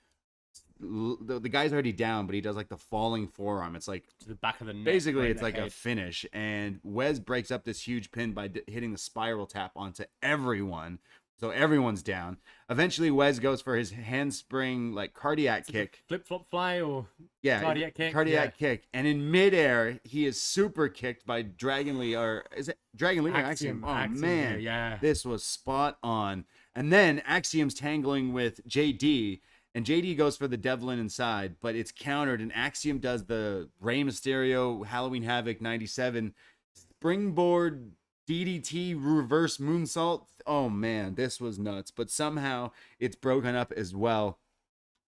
the guy's already down, but he does like the falling forearm. It's like To the back of the neck. basically right it's in the like a head. finish. And Wes breaks up this huge pin by hitting the spiral tap onto everyone. So everyone's down. Eventually, Wes goes for his handspring, like cardiac kick. Flip flop fly or Yeah, cardiac kick. Cardiac kick. And in midair, he is super kicked by Dragon Lee, or is it Dragon Lee or Axiom? Oh Axiom man, here, yeah. this was spot on. And then Axiom's tangling with JD, and JD goes for the Devlin inside, but it's countered, and Axiom does the Rey Mysterio Halloween Havoc 97 springboard DDT reverse moonsault. Oh man, this was nuts. But somehow it's broken up as well.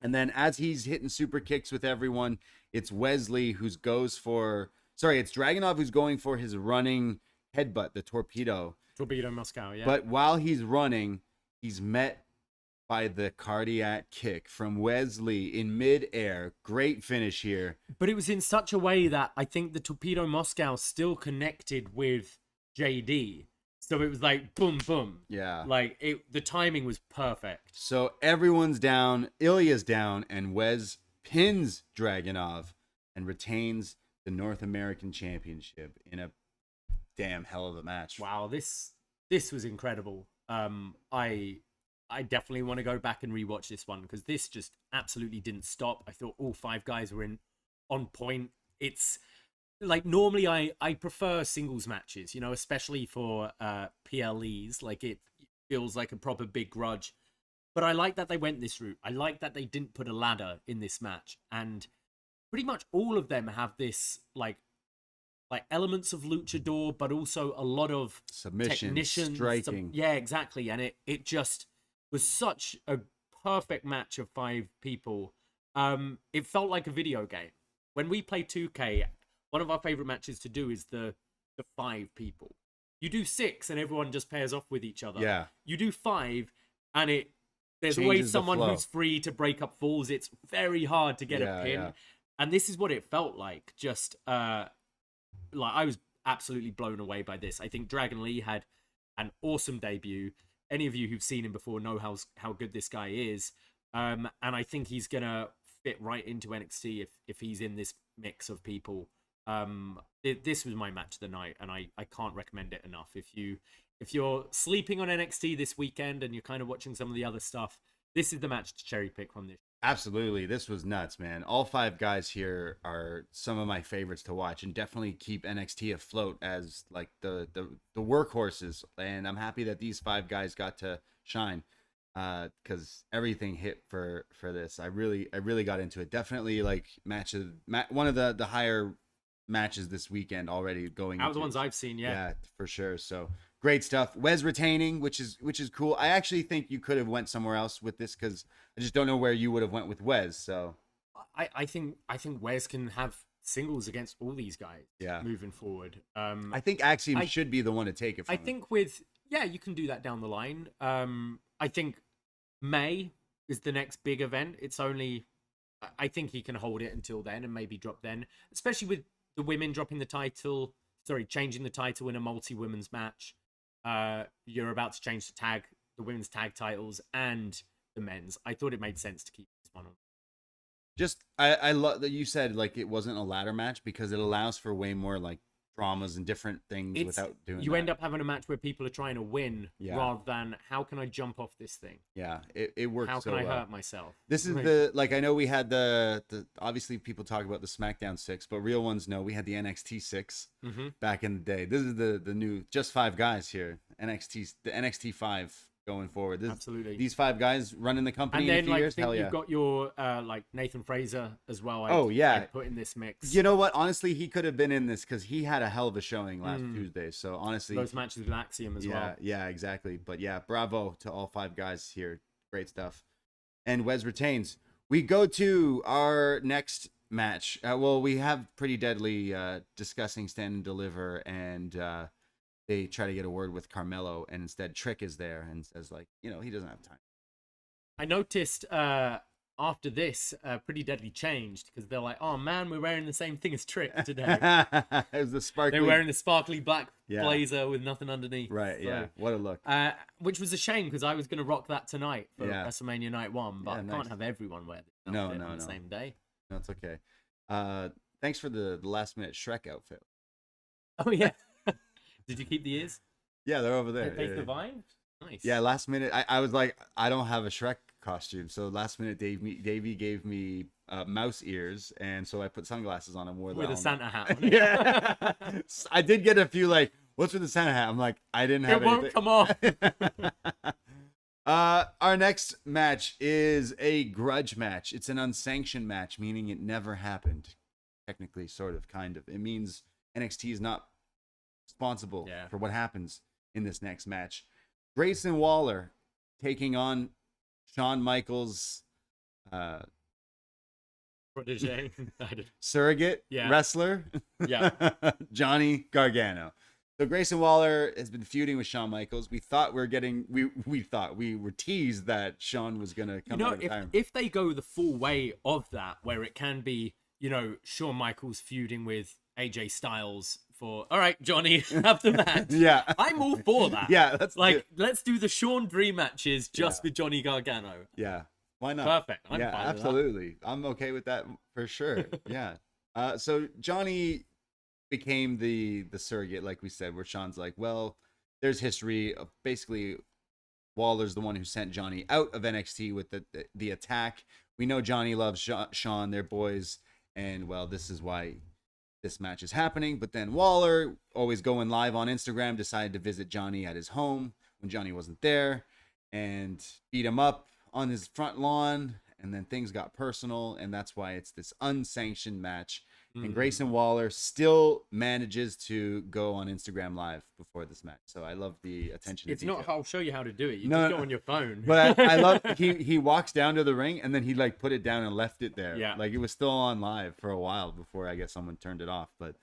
And then as he's hitting super kicks with everyone, it's Wesley it's Dragunov who's going for his running headbutt, the torpedo. Torpedo Moscow, yeah. But while he's running, he's met by the cardiac kick from Wesley in midair. Great finish here. But it was in such a way that I think the Torpedo Moscow still connected with JD. So it was like boom, boom. Yeah. Like the timing was perfect. So everyone's down, Ilja's down, and Wes pins Dragunov and retains the North American Championship in a damn hell of a match. Wow, this was incredible. I definitely want to go back and rewatch this one because this just absolutely didn't stop. I thought all five guys were on point. It's like normally I prefer singles matches, you know, especially for PLEs. Like it feels like a proper big grudge. But I like that they went this route. I like that they didn't put a ladder in this match. And pretty much all of them have this like elements of luchador, but also a lot of Submission, technicians, striking. yeah, exactly. And it just was such a perfect match of five people. It felt like a video game. When we play 2K, one of our favorite matches to do is the 5 people. You do 6 and everyone just pairs off with each other. Yeah. You do 5 and there's Changes always the someone flow. who's free to break up falls. It's very hard to get a pin. Yeah. And this is what it felt like. Just like I was absolutely blown away by this. I think Dragon Lee had an awesome debut. Any of you who've seen him before know how good this guy is. And I think he's gonna fit right into NXT if he's in this mix of people. This was my match of the night, and I can't recommend it enough. If you're sleeping on NXT this weekend and you're kind of watching some of the other stuff, this is the match to cherry pick from this. Absolutely. This was nuts, man. All 5 guys here are some of my favorites to watch and definitely keep NXT afloat as like the workhorses. And I'm happy that these 5 guys got to shine because everything hit for this. I really got into it. Definitely like one of the higher matches this weekend already going. Out of the ones I've seen, Yeah, for sure. So great stuff. Wes retaining, which is cool. I actually think you could have went somewhere else with this because I just don't know where you would have went with Wes. So I think Wes can have singles against all these guys. Yeah. Moving forward. I think Axiom should be the one to take it from I him. think you can do that down the line. I think May is the next big event. I think he can hold it until then and maybe drop then, especially with the women dropping the title changing the title in a multi-women's match. You're about to change the women's tag titles and the men's. I thought it made sense to keep this one on. Just I love that you said like it wasn't a ladder match because it allows for way more like dramas and different things without doing you that. end up having a match where people are trying to win rather than how can I jump off this thing. It works. How so can I well. hurt myself? This is the like I know we had the obviously people talk about the SmackDown 6, but real ones know we had the NXT 6 back in the day. This is the new just 5 guys here. The NXT 5 going forward. Absolutely. These 5 guys running the company and then, in a few years. Hell yeah. You've got your like Nathan Fraser as well. I'd put in this mix. You know what? Honestly, he could have been in this because he had a hell of a showing last Tuesday. So honestly, those matches with Axiom as well. Yeah, exactly. But yeah, bravo to all 5 guys here. Great stuff. And Wes retains. We go to our next match. Well, we have Pretty Deadly discussing Stand and Deliver, and they try to get a word with Carmelo, and instead Trick is there and says like, he doesn't have time. I noticed after this, Pretty Deadly changed because they're like, oh man, we're wearing the same thing as Trick today. It was the sparkly. They're wearing the sparkly black blazer with nothing underneath. Right, so, yeah. What a look. Which was a shame because I was going to rock that tonight for WrestleMania Night 1, but I nice. can't have everyone wear this outfit on the same day. No, it's okay. Thanks for the last minute Shrek outfit. Oh, yeah. Did you keep the ears? Yeah, they're over there. They survived? Nice. Yeah, last minute, I was like, I don't have a Shrek costume. So last minute, Davie gave me mouse ears. And so I put sunglasses on and wore with a Santa hat on. Yeah. I did get a few like, what's with the Santa hat? I'm like, I didn't have anything. It won't come off. Our next match is a grudge match. It's an unsanctioned match, meaning it never happened. Technically, sort of, kind of. It means NXT is not responsible for what happens in this next match. Grayson Waller taking on Shawn Michaels' protege, surrogate wrestler, Johnny Gargano. So Grayson Waller has been feuding with Shawn Michaels. We thought we were teased that Shawn was gonna come out of retirement. If they go the full way of that, where it can be, Shawn Michaels feuding with AJ Styles for, all right, Johnny, have the match. Yeah. I'm all for that. Yeah, let's do the Shawn Dream matches just with Johnny Gargano. Yeah. Why not? Perfect. I'm fine absolutely. With that. I'm okay with that for sure. Yeah. So Johnny became the surrogate, like we said, where Shawn's like, well, there's history of basically Waller's the one who sent Johnny out of NXT with the attack. We know Johnny loves Shawn, they're boys, and well, this is why this match is happening. But then Waller, always going live on Instagram, decided to visit Johnny at his home when Johnny wasn't there and beat him up on his front lawn. And then things got personal, and that's why it's this unsanctioned match. And Grayson Waller still manages to go on Instagram Live before this match. So I love the attention. It's not, I'll show you how to do it. You just go on your phone. But I love, he walks down to the ring, and then he like put it down and left it there. Yeah. Like it was still on live for a while before I guess someone turned it off. But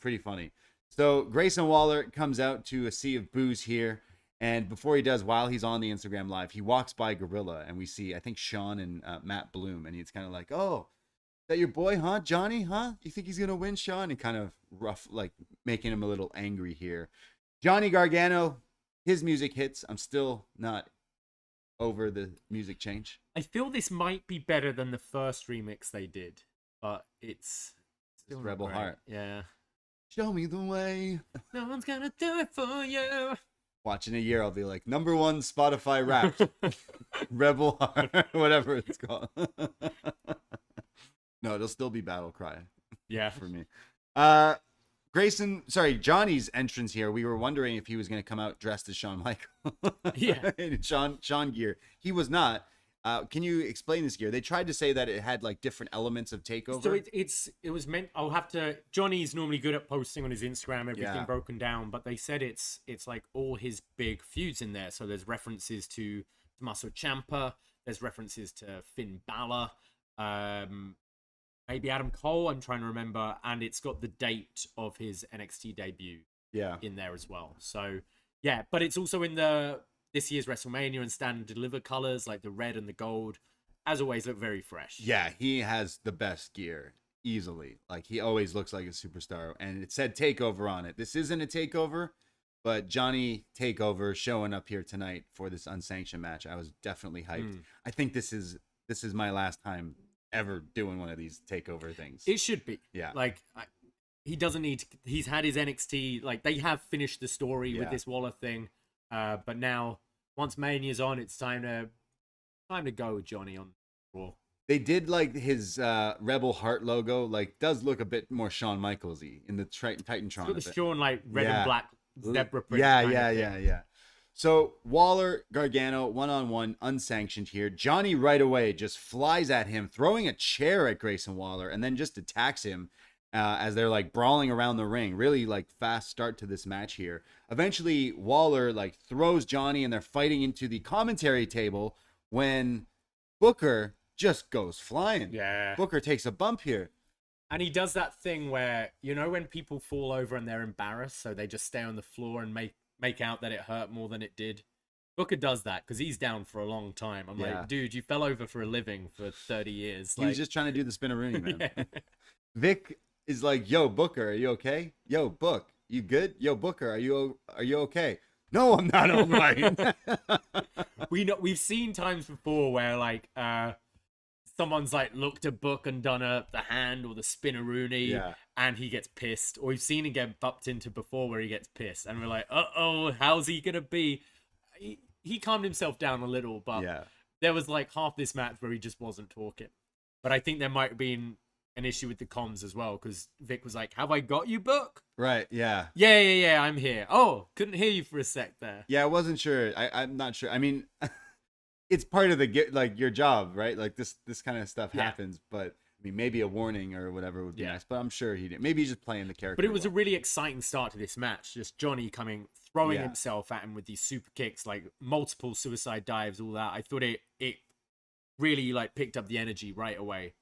pretty funny. So Grayson Waller comes out to a sea of boos here. And before he does, while he's on the Instagram Live, he walks by Gorilla, and we see, I think, Shawn and Matt Bloom. And he's kind of like, oh, is that your boy, huh? Johnny, huh? You think he's going to win, Shawn? And kind of rough, like making him a little angry here. Johnny Gargano, his music hits. I'm still not over the music change. I feel this might be better than the first remix they did, but it's still Rebel great. Heart. Yeah. Show me the way. No one's going to do it for you. Watch in a year, I'll be like, #1 Spotify Wrapped. Rebel Heart, whatever it's called. No, it'll still be Battle Cry. Yeah. For me. Johnny's entrance here, we were wondering if he was going to come out dressed as Shawn Michaels. Yeah. In Shawn gear. He was not. Can you explain this gear? They tried to say that it had like different elements of takeover. So it was meant. I'll have to. Johnny's normally good at posting on his Instagram everything broken down, but they said it's like all his big feuds in there. So there's references to Tommaso Ciampa. There's references to Finn Balor. Maybe Adam Cole. I'm trying to remember, and it's got the date of his NXT debut. In there as well. So yeah, but it's also in this year's WrestleMania and Stand and Deliver colors, like the red and the gold, as always, look very fresh. Yeah, he has the best gear easily. Like, he always looks like a superstar, and it said takeover on it. This isn't a takeover, but Johnny Takeover showing up here tonight for this unsanctioned match. I was definitely hyped. I think this is my last time ever doing one of these takeover things. It should be. Yeah. Like, he doesn't need to, he's had his NXT, like, they have finished the story with this Waller thing. But now, once Mania's on, it's time to go with Johnny on Raw. They did like his Rebel Heart logo, like, does look a bit more Shawn Michaels-y in the Titantron. It's got the Shawn, like, red and black zebra print. Yeah. So Waller, Gargano, one-on-one, unsanctioned here. Johnny right away just flies at him, throwing a chair at Grayson Waller, and then just attacks him as they're like brawling around the ring. Really like fast start to this match here. Eventually, Waller like throws Johnny, and they're fighting into the commentary table when Booker just goes flying. Yeah. Booker takes a bump here. And he does that thing where, you know, when people fall over and they're embarrassed, so they just stay on the floor and make out that it hurt more than it did. Booker does that because he's down for a long time. I'm like, dude, you fell over for a living for 30 years. He was just trying to do the spinneroonie, man. Yeah. Vic is like, yo, Booker, are you okay? Yo, Book, you good? Yo, Booker, are you okay? No, I'm not all right. We've seen times before where like someone's like looked at Book and done the hand or the spinneroonie, and he gets pissed. Or we've seen him get bumped into before where he gets pissed, and we're like, uh-oh, how's he gonna be? He calmed himself down a little, but there was like half this match where he just wasn't talking. But I think there might have been an issue with the comms as well, because Vic was like, have I got you, Book? Right, yeah. Yeah, I'm here. Oh, couldn't hear you for a sec there. Yeah, I wasn't sure. I'm not sure. I mean, it's part of your job, right? Like this kind of stuff happens, but I mean, maybe a warning or whatever would be nice, but I'm sure he did. Maybe he's just playing the character. But it was a really exciting start to this match. Just Johnny throwing himself at him with these super kicks, like multiple suicide dives, all that. I thought it really like picked up the energy right away.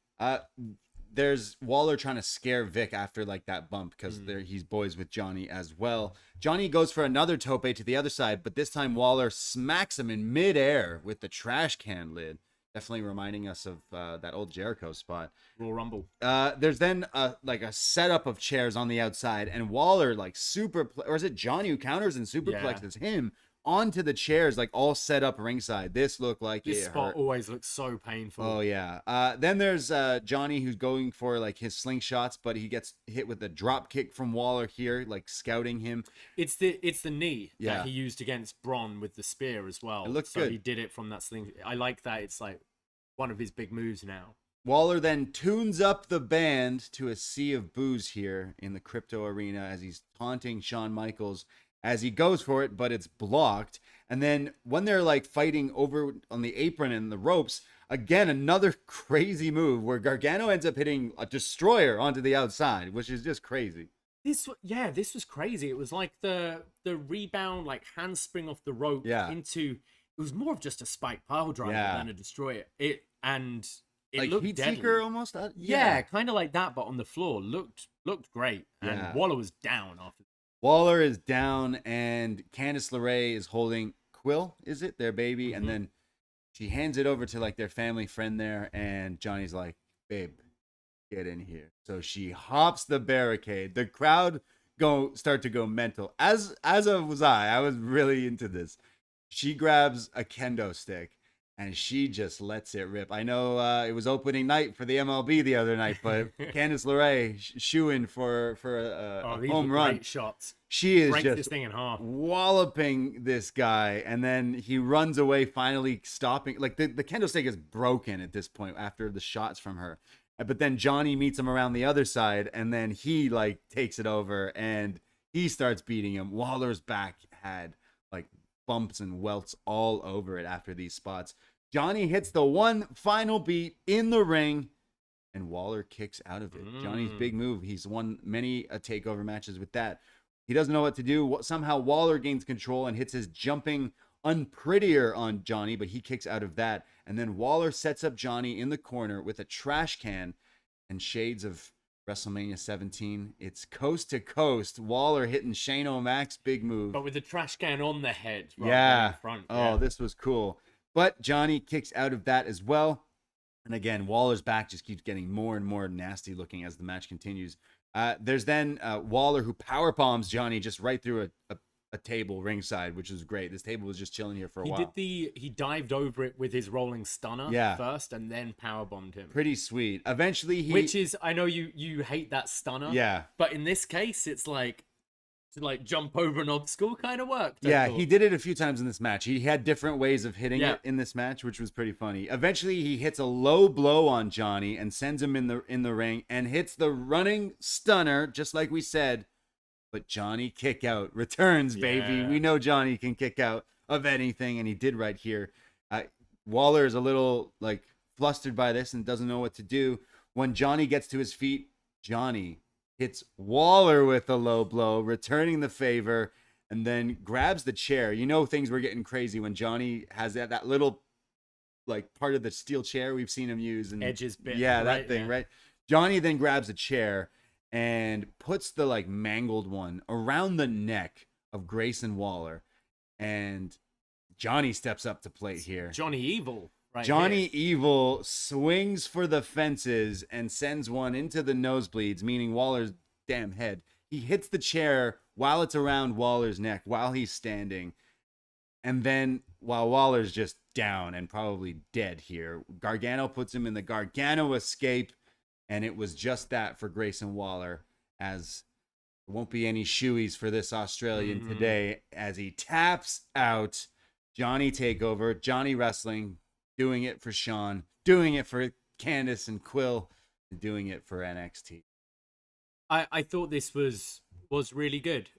There's Waller trying to scare Vic after like that bump because he's boys with Johnny as well. Johnny goes for another tope to the other side, but this time Waller smacks him in midair with the trash can lid. Definitely reminding us of that old Jericho spot. Royal Rumble. There's then like a setup of chairs on the outside, and Waller like or is it Johnny who counters and superplexes him onto the chairs, like all set up ringside. This looked like this spot hurt. Always looks so painful. Oh yeah. Then there's Johnny who's going for like his slingshots, but he gets hit with a drop kick from Waller here, like scouting him. It's the knee that he used against Bron with the spear as well. It looks good. He did it from that sling. I like that. It's like one of his big moves now. Waller then tunes up the band to a sea of boos here in the crypto arena as he's taunting Shawn Michaels as he goes for it, but it's blocked. And then when they're like fighting over on the apron and the ropes, again, another crazy move where Gargano ends up hitting a destroyer onto the outside, which is just crazy. This was crazy. It was like the rebound, like handspring off the rope into, it was more of just a spike pile driver than a destroyer. It like looked heat deadly. seeker almost. Yeah, kind of like that, but on the floor. Looked great. And Waller was down after. Waller is down, and Candice LeRae is holding Quill, is it, their baby? And then she hands it over to like their family friend there, and Johnny's like, babe, get in here. So she hops the barricade. The crowd start to go mental. As was I was really into this. She grabs a kendo stick and she just lets it rip. I know it was opening night for the MLB the other night, but Candice LeRae shooing for a home run. Great shots. She is breaks just this thing in half, walloping this guy, and then he runs away, finally stopping. Like the kendo stick is broken at this point after the shots from her. But then Johnny meets him around the other side, and then he like takes it over and he starts beating him. Waller's back had like bumps and welts all over it after these spots. Johnny hits the one final beat in the ring, and Waller kicks out of it. Johnny's big move. He's won many takeover matches with that. He doesn't know what to do. Somehow Waller gains control and hits his jumping unprettier on Johnny, but he kicks out of that. And then Waller sets up Johnny in the corner with a trash can and shades of WrestleMania 17. It's coast to coast. Waller hitting Shane O'Mac's big move. But with the trash can on the head. Rather than in front. Oh, this was cool. But Johnny kicks out of that as well. And again, Waller's back just keeps getting more and more nasty looking as the match continues. There's then Waller who power bombs Johnny just right through a table ringside, which was great. This table was just chilling here for a while. He dived over it with his rolling stunner first and then powerbombed him. Pretty sweet. Eventually Which is, I know you hate that stunner. Yeah. But in this case, it's like to like jump over an obstacle kind of worked. Yeah, he did it a few times in this match. He had different ways of hitting Yeah. it in this match, which was pretty funny. Eventually, he hits a low blow on Johnny and sends him in the ring and hits the running stunner, just like we said. But Johnny kick out returns, baby. Yeah. We know Johnny can kick out of anything, and he did right here. Waller is a little like flustered by this and doesn't know what to do. When Johnny gets to his feet, Johnny hits Waller with a low blow, returning the favor, and then grabs the chair. You know things were getting crazy when Johnny has that little like part of the steel chair we've seen him use. And Edges bit. yeah, right? that thing, right? Johnny then grabs a chair and puts the like mangled one around the neck of Grayson Waller. And Johnny steps up to plate here. Johnny Evil. Right Johnny here. Evil swings for the fences and sends one into the nosebleeds, meaning Waller's damn head. He hits the chair while it's around Waller's neck while he's standing. And then while Waller's just down and probably dead here, Gargano puts him in the Gargano escape. And it was just that for Grayson Waller, as there won't be any shoeies for this Australian today, as he taps out Johnny Takeover, Johnny Wrestling, doing it for Sean, doing it for Candice and Quill, and doing it for NXT. I thought this was really good.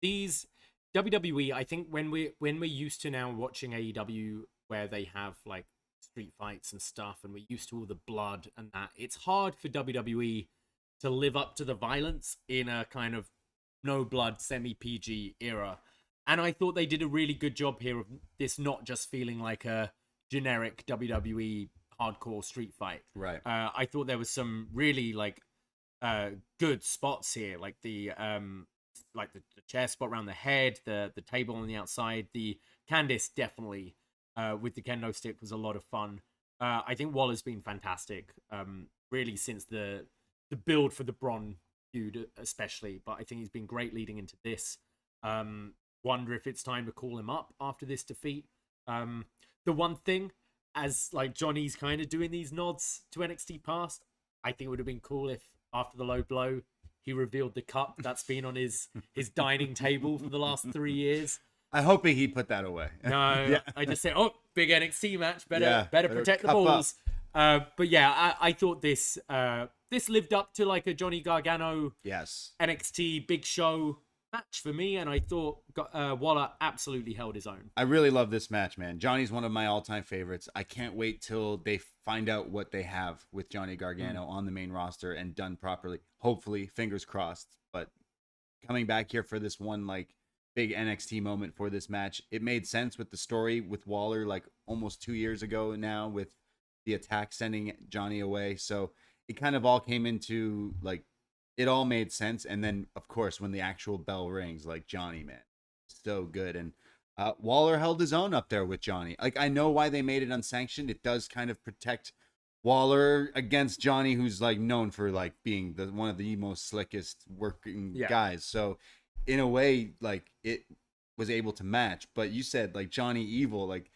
These WWE, I think when we're used to now watching AEW where they have like street fights and stuff, and we're used to all the blood and that, it's hard for WWE to live up to the violence in a kind of no blood semi-PG era. And I thought they did a really good job here of this not just feeling like a generic WWE hardcore street fight. Right. I thought there was some really like good spots here, like the chair spot around the head, the table on the outside, the Candice definitely with the kendo stick was a lot of fun. I think Waller's been fantastic, really since the build for the Bron feud, especially. But I think he's been great leading into this. Wonder if it's time to call him up after this defeat. The one thing, as like Johnny's kind of doing these nods to NXT past, I think it would have been cool if after the low blow he revealed the cup that's been on his dining table for the last 3 years. I hope he put that away. No, Yeah. I just say, oh, big NXT match, better better protect the cup balls. But yeah, I thought this lived up to like a Johnny Gargano Yes. NXT Big Show match for me, and I thought Waller absolutely held his own. I really love this match, man. Johnny's one of my all-time favorites. I can't wait till they find out what they have with Johnny Gargano on the main roster and done properly. Hopefully, fingers crossed. But coming back here for this one, like, big NXT moment for this match, it made sense with the story with Waller, like, almost 2 years ago now with the attack sending Johnny away. So it kind of all came into, like, it all made sense. And then, of course, when the actual bell rings, like, Johnny, man, so good. And Waller held his own up there with Johnny. Like, I know why they made it unsanctioned. It does kind of protect Waller against Johnny, who's like known for like being one of the most slickest working guys. So in a way, like, it was able to match. But you said like Johnny Evil, like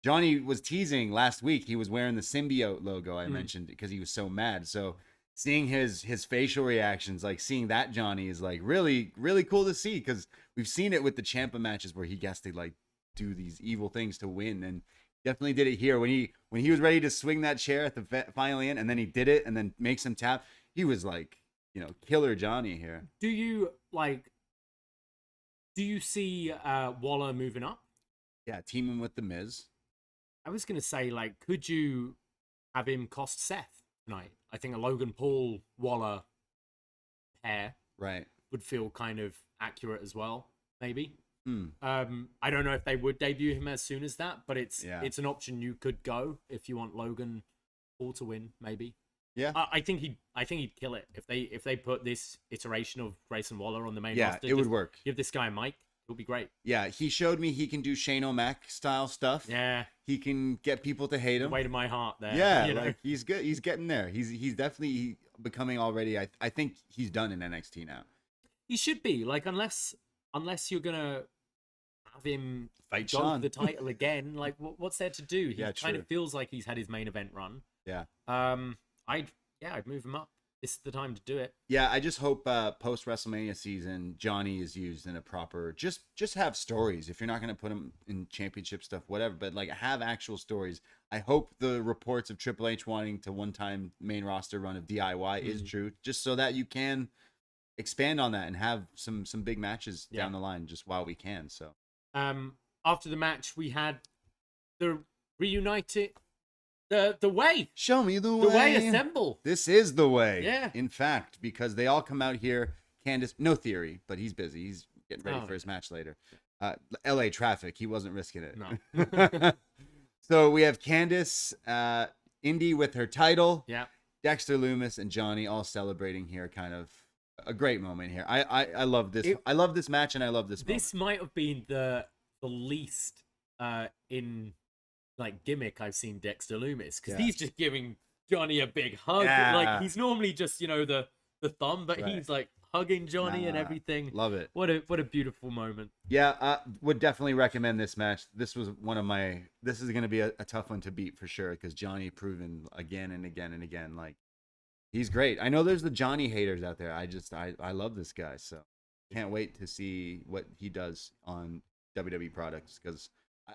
Johnny was teasing last week. He was wearing the symbiote logo I mentioned because he was so mad. So seeing his facial reactions, like seeing that Johnny is like really, really cool to see, because we've seen it with the Ciampa matches where he gets to like do these evil things to win, and definitely did it here when he was ready to swing that chair at the final end, and then he did it and then makes him tap. He was like, you know, killer Johnny here. Do you see Waller moving up? Yeah, teaming with the Miz. I was gonna say, like, could you have him cost Seth tonight? I think a Logan Paul Waller pair Right. would feel kind of accurate as well, maybe. I don't know if they would debut him as soon as that, but it's an option you could go if you want Logan Paul to win, maybe. Yeah. I think he'd kill it if they put this iteration of Grayson Waller on the main roster. Yeah, it would work. Give this guy a mic, It'll be great. Yeah, he showed me he can do Shane O'Mac style stuff. Yeah. He can get people to hate him. The way to my heart there. Yeah, you know? like he's good. He's getting there. He's definitely becoming already. I think he's done in NXT now. He should be. Like, unless you're gonna have him Fight go Sean. for the title again, like what's there to do? He Yeah, kind true. of feels like he's had his main event run. Yeah. I'd move him up. This is the time to do it. Yeah, I just hope post WrestleMania season Johnny is used in a proper just have stories. If you're not gonna put him in championship stuff, whatever, but like have actual stories. I hope the reports of Triple H wanting to one-time main roster run of DIY is true, just so that you can expand on that and have some big matches down the line just while we can. So after the match we had the reunited the way. Show me the way. The way assemble. This is the way. Yeah. In fact, because they all come out here. Candice, no theory, but he's busy. He's getting ready for his match later. LA traffic. He wasn't risking it. No. So we have Candice, Indi with her title. Yeah. Dexter Lumis and Johnny all celebrating here. Kind of a great moment here. I love this. I love this match and I love this moment. This might have been the least in like gimmick I've seen Dexter Lumis, because he's just giving Johnny a big hug. Yeah. Like he's normally just, you know, the thumb, but he's like hugging Johnny and everything. Love it. What a beautiful moment. Yeah, would definitely recommend this match. This was this is going to be a tough one to beat for sure, because Johnny proven again and again and again, like he's great. I know there's the Johnny haters out there. I love this guy, so can't wait to see what he does on WWE products, because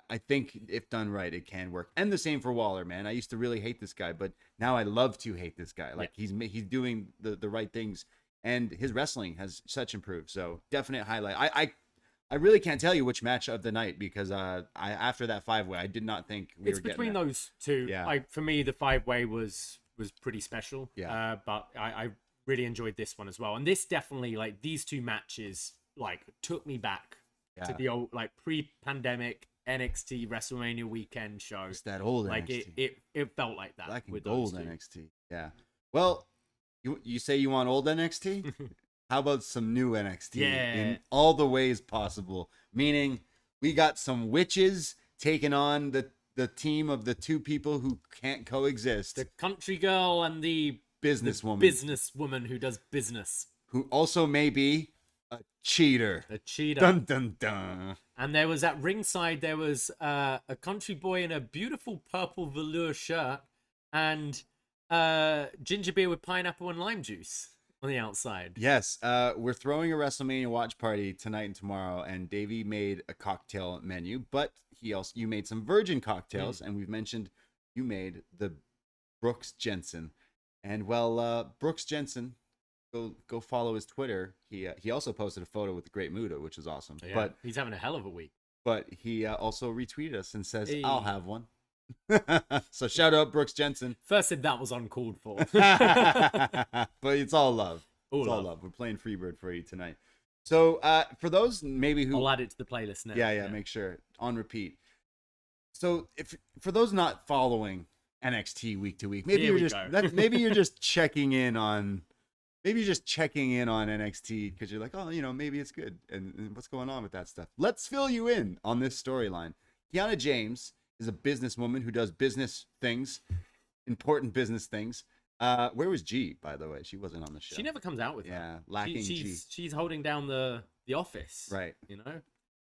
I think if done right, it can work. And the same for Waller, man. I used to really hate this guy, but now I love to hate this guy. Like he's doing the right things, and his wrestling has such improved. So definite highlight. I really can't tell you which match of the night, because after that 5-way, I did not think we were getting between that. those two. Yeah. For me, the 5-way was pretty special. Yeah. But I really enjoyed this one as well. And this definitely, like, these two matches, like, took me back to the old, like, pre-pandemic NXT WrestleMania weekend show. It's that old like NXT. it felt like that. Black and with gold those two. NXT. Yeah. Well, you say you want old NXT? How about some new NXT in all the ways possible? Meaning, we got some witches taking on the team of the two people who can't coexist. The country girl and the businesswoman who does business. Who also may be a cheater. A cheater. Dun dun dun. And there was at ringside, there was a country boy in a beautiful purple velour shirt and ginger beer with pineapple and lime juice on the outside. Yes, we're throwing a WrestleMania watch party tonight and tomorrow, and Davey made a cocktail menu, but you made some virgin cocktails, and we've mentioned you made the Brooks Jensen. And well, Brooks Jensen, go follow his Twitter. He also posted a photo with Great Muda, which is awesome. Yeah, but he's having a hell of a week. But he also retweeted us and says, Hey. "I'll have one." So shout out Brooks Jensen. First said that was uncalled for. But it's all love. It's all love. We're playing Freebird for you tonight. So for those maybe who I'll add it to the playlist now. Yeah, make sure on repeat. So for those not following NXT week to week, maybe you're just checking in on NXT because you're like, oh, maybe it's good, and what's going on with that stuff. Let's fill you in on this storyline. Kiana James is a businesswoman who does business things, important business things. Where was G, by the way? She wasn't on the show. She never comes out with Yeah, that. lacking G. She's holding down the office. Right.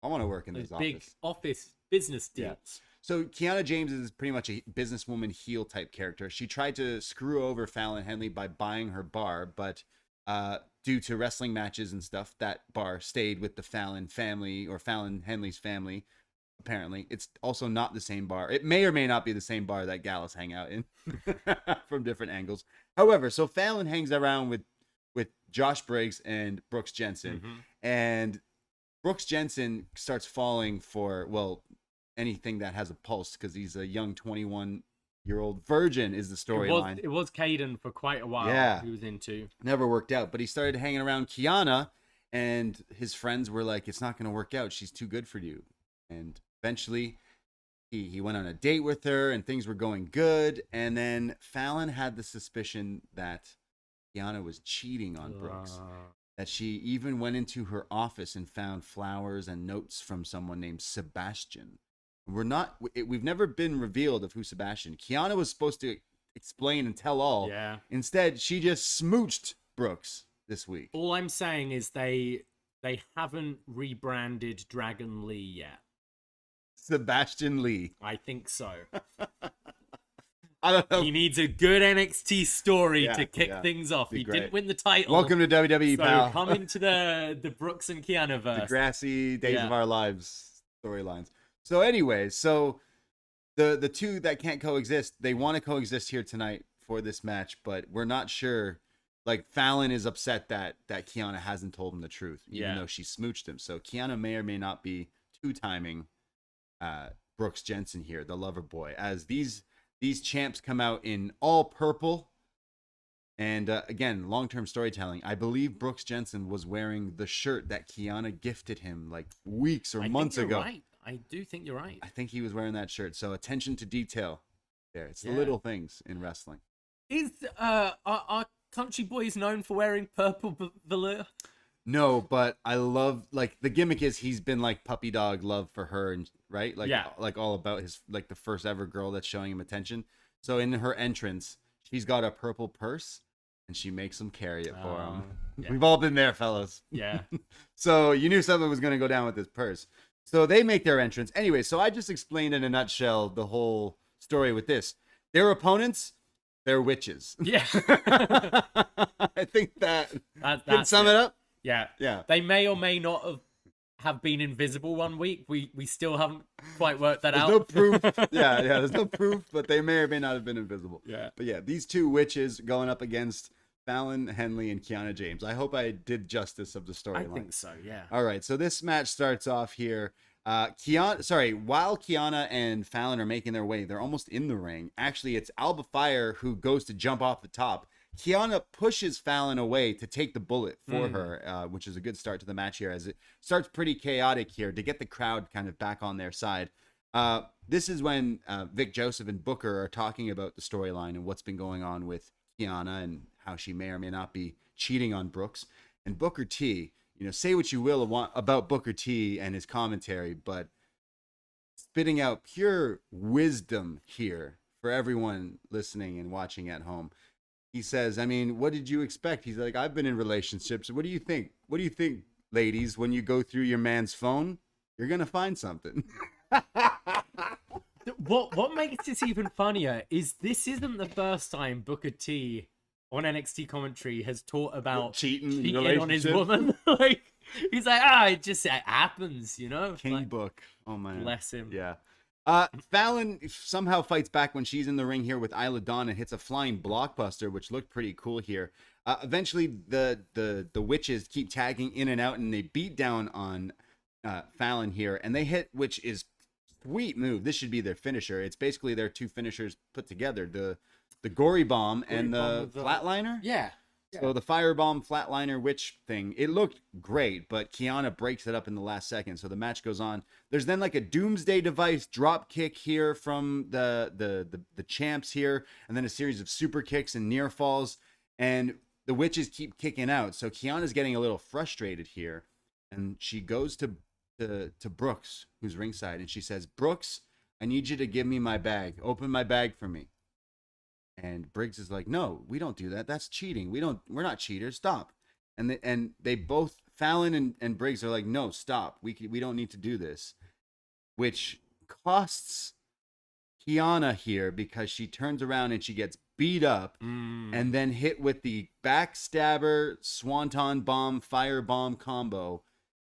I want to work in those this big office business deals. Yeah. So Kiana James is pretty much a businesswoman heel type character. She tried to screw over Fallon Henley by buying her bar, but due to wrestling matches and stuff, that bar stayed with the Fallon family or Fallon Henley's family. Apparently, it's also not the same bar. It may or may not be the same bar that Gallus hang out in from different angles. However, so Fallon hangs around with Josh Briggs and Brooks Jensen, and Brooks Jensen starts falling for, well, anything that has a pulse because he's a young 21-year-old virgin is the storyline. It was Caden for quite a while. Yeah. He was into. Never worked out, but he started hanging around Kiana, and his friends were like, it's not going to work out. She's too good for you. And eventually he went on a date with her and things were going good. And then Fallon had the suspicion that Kiana was cheating on Brooks. that she even went into her office and found flowers and notes from someone named Sebastian. We've never been revealed of who Sebastian. Kiana was supposed to explain and tell all. Yeah. Instead, she just smooched Brooks this week. All I'm saying is they haven't rebranded Dragon Lee yet. Sebastian Lee. I think so. I don't know. He needs a good NXT story Yeah, to kick yeah. things off. Be He great. didn't win the title. Welcome to WWE, so pal. come into the Brooks and Kiana verse. The grassy days Yeah. of our lives storylines. So anyway, the two that can't coexist, they want to coexist here tonight for this match, but we're not sure. Like, Fallon is upset that Kiana hasn't told him the truth, even though she smooched him. So Kiana may or may not be two-timing Brooks Jensen here, the lover boy, as these champs come out in all purple. And again, long-term storytelling. I believe Brooks Jensen was wearing the shirt that Kiana gifted him like weeks or months ago. Right. I do think you're right. I think he was wearing that shirt. So attention to detail there. It's the little things in wrestling. Is our country boys known for wearing purple velour? No, but I love, like, the gimmick is he's been like puppy dog love for her, and right? Like, like all about his, like, the first ever girl that's showing him attention. So in her entrance, she's got a purple purse and she makes him carry it for him. Yeah. We've all been there, fellas. Yeah. So you knew something was going to go down with this purse. So they make their entrance. Anyway, so I just explained in a nutshell the whole story with this. Their opponents, they're witches. Yeah. I think that can that's sum it up. Yeah. Yeah. They may or may not have been invisible one week. We still haven't quite worked that There's out. no proof. Yeah, there's no proof, but they may or may not have been invisible. Yeah. But yeah, these two witches going up against Fallon, Henley, and Kiana James. I hope I did justice of the storyline. I think so, yeah. All right, so this match starts off here. While Kiana and Fallon are making their way, they're almost in the ring. Actually, it's Alba Fyre who goes to jump off the top. Kiana pushes Fallon away to take the bullet for her, which is a good start to the match here, as it starts pretty chaotic here to get the crowd kind of back on their side. This is when Vic Joseph and Booker are talking about the storyline and what's been going on with Kiana and how she may or may not be cheating on Brooks. And Booker T, say what you will about Booker T and his commentary, but spitting out pure wisdom here for everyone listening and watching at home. He says, I mean, what did you expect? He's like, I've been in relationships. What do you think? What do you think, ladies, when you go through your man's phone? You're going to find something. What makes this even funnier is this isn't the first time Booker T on NXT commentary has taught about cheating on his woman. Like, he's like, it happens, King like, Book. Oh, man. Bless him. Yeah. Fallon somehow fights back when she's in the ring here with Isla Dawn and hits a flying blockbuster, which looked pretty cool here. Eventually, the witches keep tagging in and out, and they beat down on Fallon here, and they hit, which is sweet move. This should be their finisher. It's basically their two finishers put together: the gory bomb and the flatliner. Yeah. So the firebomb flatliner witch thing, it looked great, but Kiana breaks it up in the last second. So the match goes on. There's then like a doomsday device drop kick here from the champs here, and then a series of super kicks and near falls, and the witches keep kicking out. So Kiana's getting a little frustrated here, and she goes to Brooks, who's ringside, and she says, "Brooks, I need you to give me my bag. Open my bag for me." And Briggs is like, "No, we don't do that. That's cheating. We're not cheaters. Stop." And they both, Fallon and Briggs, are like, "No, stop. We don't need to do this," which costs Kiana here because she turns around and she gets beat up and then hit with the backstabber swanton bomb fire bomb combo,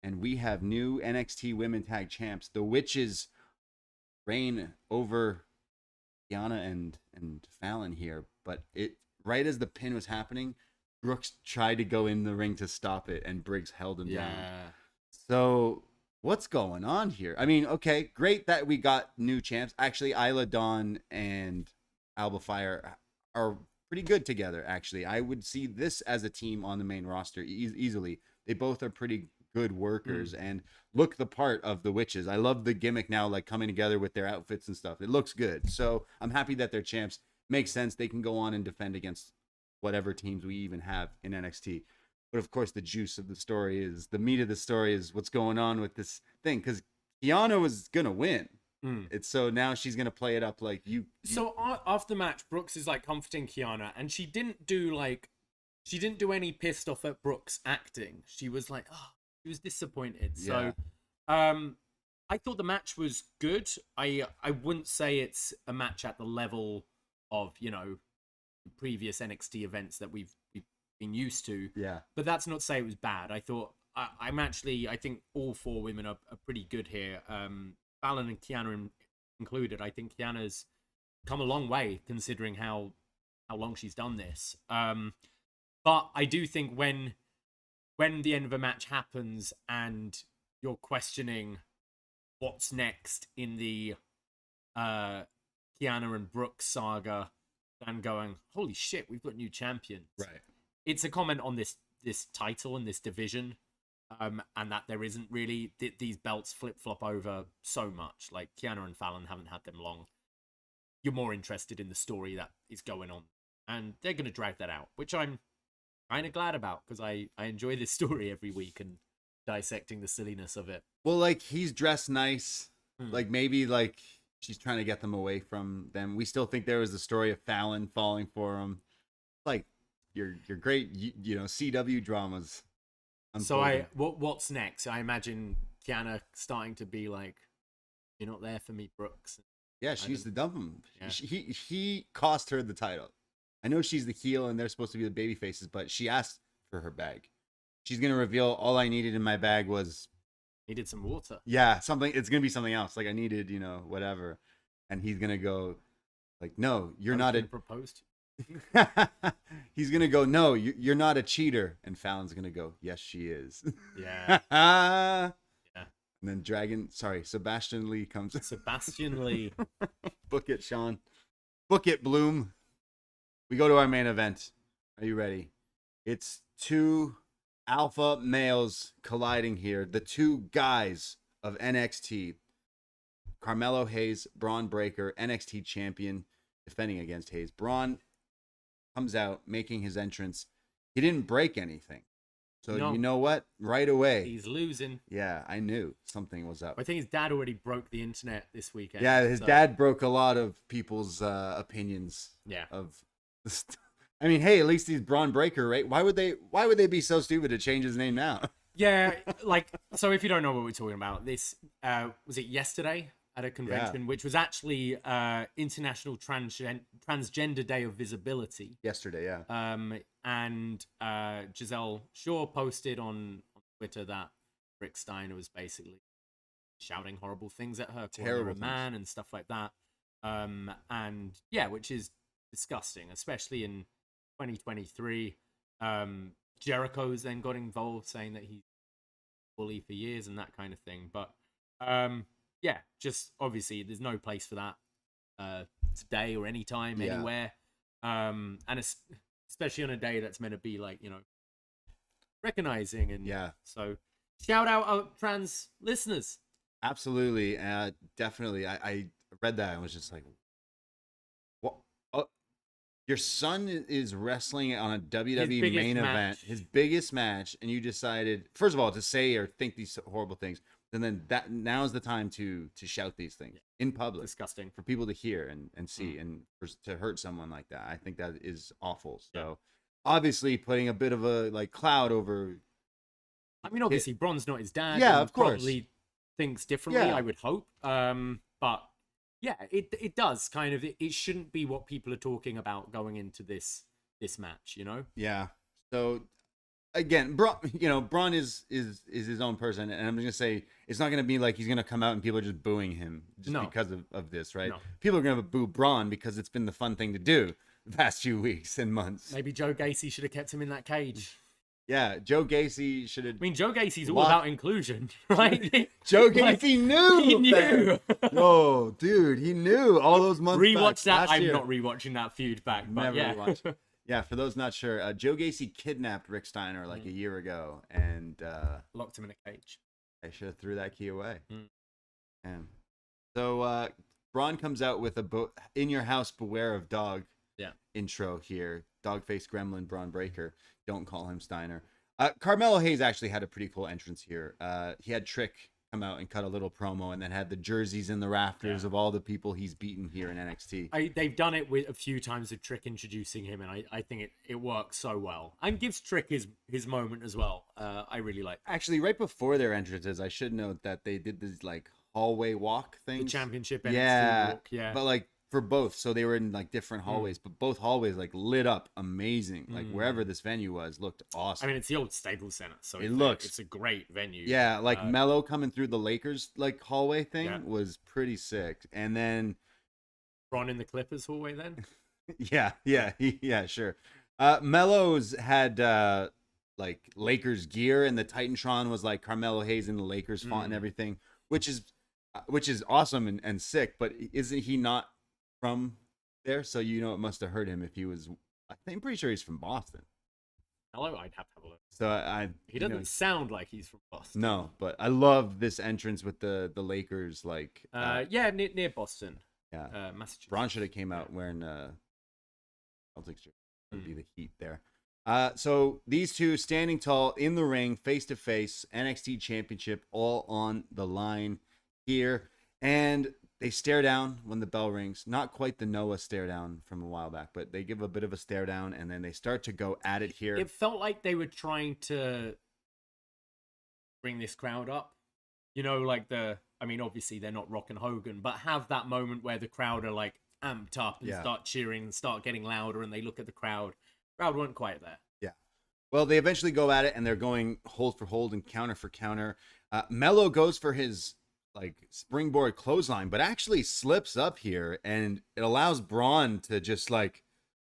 and we have new NXT Women Tag Champs. The Witches reign over Kiana and Fallon here, but right as the pin was happening, Brooks tried to go in the ring to stop it, and Briggs held him down. So what's going on here? I mean, okay, great that we got new champs. Actually, Isla Dawn and Alba Fyre are pretty good together, actually. I would see this as a team on the main roster easily. They both are pretty good workers and look the part of the witches. I love the gimmick now, like coming together with their outfits and stuff. It looks good. So I'm happy that they're champs. Makes sense. They can go on and defend against whatever teams we even have in NXT. But of course, the juice of the story is the meat of the story is what's going on with this thing, because Kiana was gonna win. It's so now she's gonna play it up like you. So after the match, Brooks is like comforting Kiana, and she didn't do any pissed off at Brooks acting. She was like, oh, she was disappointed. Yeah. So, I thought the match was good. I wouldn't say it's a match at the level of, you know, previous NXT events that we've been used to. Yeah. But that's not to say it was bad. I thought I think all four women are pretty good here. Fallon and Kiana included. I think Kiana's come a long way considering how long she's done this. But I do think when the end of a match happens and you're questioning what's next in the Kiana and Brooks saga, and going, holy shit, we've got new champions. Right. It's a comment on this title and this division, and that there isn't really these belts flip-flop over so much. Like, Kiana and Fallon haven't had them long. You're more interested in the story that is going on, and they're going to drag that out, which I'm kind of glad about, because I enjoy this story every week and dissecting the silliness of it. Well, like, he's dressed nice. Like, maybe, like, she's trying to get them away from them. We still think there was the story of Fallon falling for him. Like, your great, you know, CW dramas. So what's next? I imagine Kiana starting to be like, you're not there for me, Brooks. Yeah, she used to dump him. Yeah. He cost her the title. I know she's the heel and they're supposed to be the baby faces, but she asked for her bag. She's going to reveal all I needed in my bag was... Needed some water. Yeah, something. It's going to be something else. Like, I needed, you know, whatever. And he's going to go, like, no, you're not a... proposed. He's going to go, no, you're not a cheater. And Fallon's going to go, yes, she is. Yeah. Yeah. And then Sebastian Lee comes. Sebastian Lee. Book it, Sean. Book it, Bloom. We go to our main event. Are you ready? It's two alpha males colliding here. The two guys of NXT. Carmelo Hayes, Bron Breakker, NXT champion, defending against Hayes. Bron comes out, making his entrance. He didn't break anything. So No. You know what? Right away. He's losing. Yeah, I knew something was up. I think his dad already broke the internet this weekend. Yeah, his so- dad broke a lot of people's opinions. Yeah. Of the I mean, hey, at least he's Bron Breakker, right? Why would they be so stupid to change his name now? Yeah, like, so if you don't know what we're talking about, this was it yesterday at a convention, which was actually International Transgender Day of Visibility. Yesterday, yeah. And Giselle Shaw posted on Twitter that Rick Steiner was basically shouting horrible things at her, calling her a man and stuff like that. And yeah, which is disgusting, especially in 2023. Jericho's then got involved, saying that he's bully for years and that kind of thing. But yeah, just obviously there's no place for that today or anytime, anywhere. And especially on a day that's meant to be like, you know, recognizing and so shout out our trans listeners. Absolutely. Definitely. I read that and was just like, what? Your son is wrestling on a WWE main event, his biggest match, and you decided, first of all, to say or think these horrible things, and then now's the time to shout these things in public. Disgusting. For people to hear and see, and to hurt someone like that. I think that is awful. So obviously putting a bit of a like cloud over. I mean, obviously Bron's not his dad. Yeah, and of course. Probably thinks differently, I would hope. But yeah, it does kind of. It shouldn't be what people are talking about going into this match, you know? Yeah. So again, Bron is his own person, and I'm just gonna say it's not gonna be like he's gonna come out and people are just booing him just because of this, right? No. People are gonna boo Bron because it's been the fun thing to do the past few weeks and months. Maybe Joe Gacy should have kept him in that cage. Yeah, Joe Gacy should have. I mean, Joe Gacy's all about inclusion, right? Joe Gacy knew. He knew. Oh, dude, he knew all those months. Rewatch that. I'm year. not rewatching that feud back. But Never yeah. rewatched. Yeah, for those not sure, Joe Gacy kidnapped Rick Steiner like a year ago, and locked him in a cage. I should have threw that key away. And so Bron comes out with a "In Your House, Beware of Dog" intro here. Dog face gremlin Bron Breakker. Don't call him Steiner. Carmelo Hayes actually had a pretty cool entrance here. He had Trick come out and cut a little promo, and then had the jerseys in the rafters of all the people he's beaten here in NXT. They've done it with a few times with Trick introducing him, and I think it works so well, and gives Trick his moment as well. I really like. Actually, right before their entrances, I should note that they did this like hallway walk thing. The championship NXT walk, yeah. But like for both, so they were in like different hallways, but both hallways like lit up amazing. Like wherever this venue was looked awesome. I mean, it's the old Staples Center, so it's a great venue. Yeah, like Melo coming through the Lakers like hallway thing was pretty sick. And then Bron in the Clippers hallway then. yeah, sure. Melo's had like Lakers gear, and the Titantron was like Carmelo Hayes in the Lakers font and everything, which is awesome and sick. But isn't he not from there? So it must have hurt him if he was. I'm pretty sure he's from Boston. Hello, I'd have to have a look. So he doesn't sound like he's from Boston. No, but I love this entrance with the Lakers like. Near Boston. Yeah, Massachusetts. Bron should have came out wearing Celtics shirt. Would be the heat there. So these two standing tall in the ring, face to face, NXT Championship all on the line here, and they stare down when the bell rings. Not quite the Noah stare down from a while back, but they give a bit of a stare down, and then they start to go at it here. It felt like they were trying to bring this crowd up. Obviously they're not Rock and Hogan, but have that moment where the crowd are like amped up and start cheering and start getting louder, and they look at the crowd. Crowd weren't quite there. Yeah. Well, they eventually go at it, and they're going hold for hold and counter for counter. Melo goes for his like springboard clothesline, but actually slips up here, and it allows Bron to just like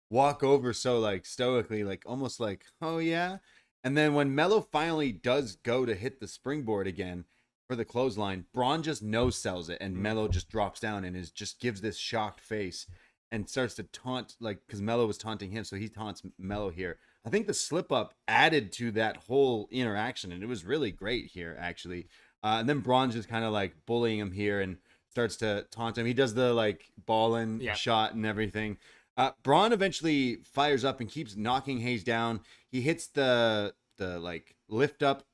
walk over so like stoically, like almost like, oh yeah. And then when Melo finally does go to hit the springboard again for the clothesline, Bron just no sells it, and Melo just drops down and just gives this shocked face and starts to taunt, like, because Melo was taunting him, so he taunts Melo here. I think the slip up added to that whole interaction, and it was really great here actually. And then Bron's just kind of like bullying him here and starts to taunt him. He does the like ballin' shot and everything. Bron eventually fires up and keeps knocking Hayes down. He hits the like lift up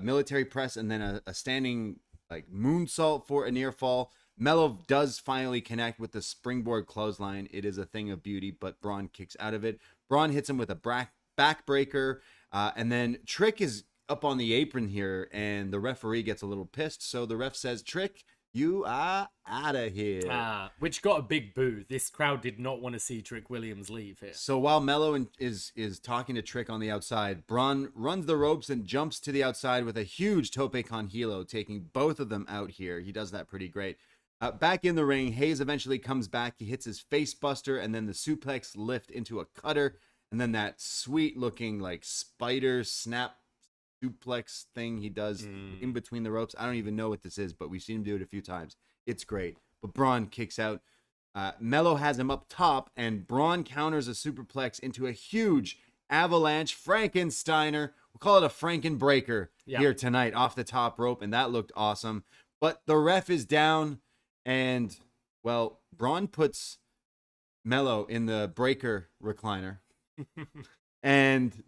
military press, and then a standing like moonsault for a near fall. Melo does finally connect with the springboard clothesline. It is a thing of beauty, but Bron kicks out of it. Bron hits him with a backbreaker, and then Trick is up on the apron here, and the referee gets a little pissed. So the ref says, "Trick, you are out of here." Which got a big boo. This crowd did not want to see Trick Williams leave here. So while Melo is talking to Trick on the outside, Bron runs the ropes and jumps to the outside with a huge tope con hilo, taking both of them out here. He does that pretty great. Back in the ring, Hayes eventually comes back. He hits his face buster, and then the suplex lift into a cutter, and then that sweet looking like spider snap suplex thing he does in between the ropes. I don't even know what this is, but we've seen him do it a few times. It's great. But Bron kicks out. Melo has him up top, and Bron counters a superplex into a huge avalanche Frankensteiner. We'll call it a Frankenbreaker here tonight off the top rope, and that looked awesome. But the ref is down, and, well, Bron puts Melo in the breaker recliner, and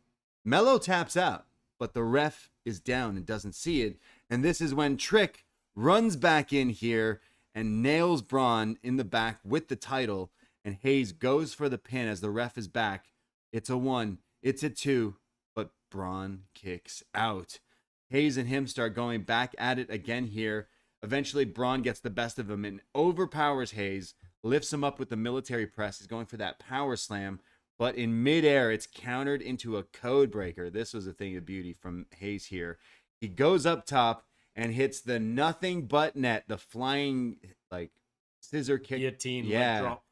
Melo taps out. But the ref is down and doesn't see it. And this is when Trick runs back in here and nails Bron in the back with the title. And Hayes goes for the pin as the ref is back. It's a 1. It's a 2. But Bron kicks out. Hayes and him start going back at it again here. Eventually, Bron gets the best of him and overpowers Hayes. Lifts him up with the military press. He's going for that power slam. But in midair, it's countered into a code breaker. This was a thing of beauty from Hayes here. He goes up top and hits the nothing but net, the flying like scissor kick. Guillotine, drop.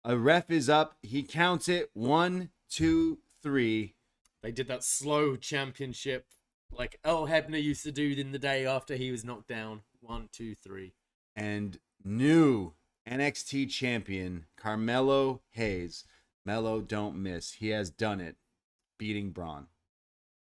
A ref is up. He counts it. 1, 2, 3. They did that slow championship like Earl Hebner used to do in the day after he was knocked down. 1, 2, 3. And new NXT champion Carmelo Hayes. Melo don't miss. He has done it, beating Bron.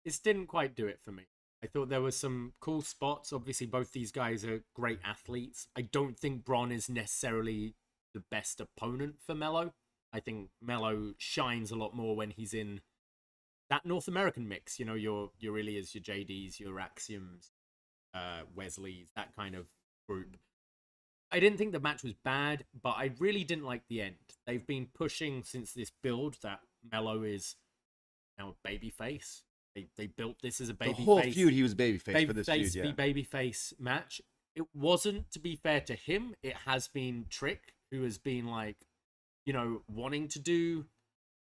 This didn't quite do it for me. I thought there were some cool spots. Obviously, both these guys are great athletes. I don't think Bron is necessarily the best opponent for Melo. I think Melo shines a lot more when he's in that North American mix. You know, your Iljas, your JDs, your Axioms, Wesleys, that kind of group. I didn't think the match was bad, but I really didn't like the end. They've been pushing since this build that Melo is now a babyface. They built this as a babyface. The whole feud, he was babyface for this feud, yeah. Babyface match. It wasn't, to be fair to him, it has been Trick, who has been like, you know, wanting to do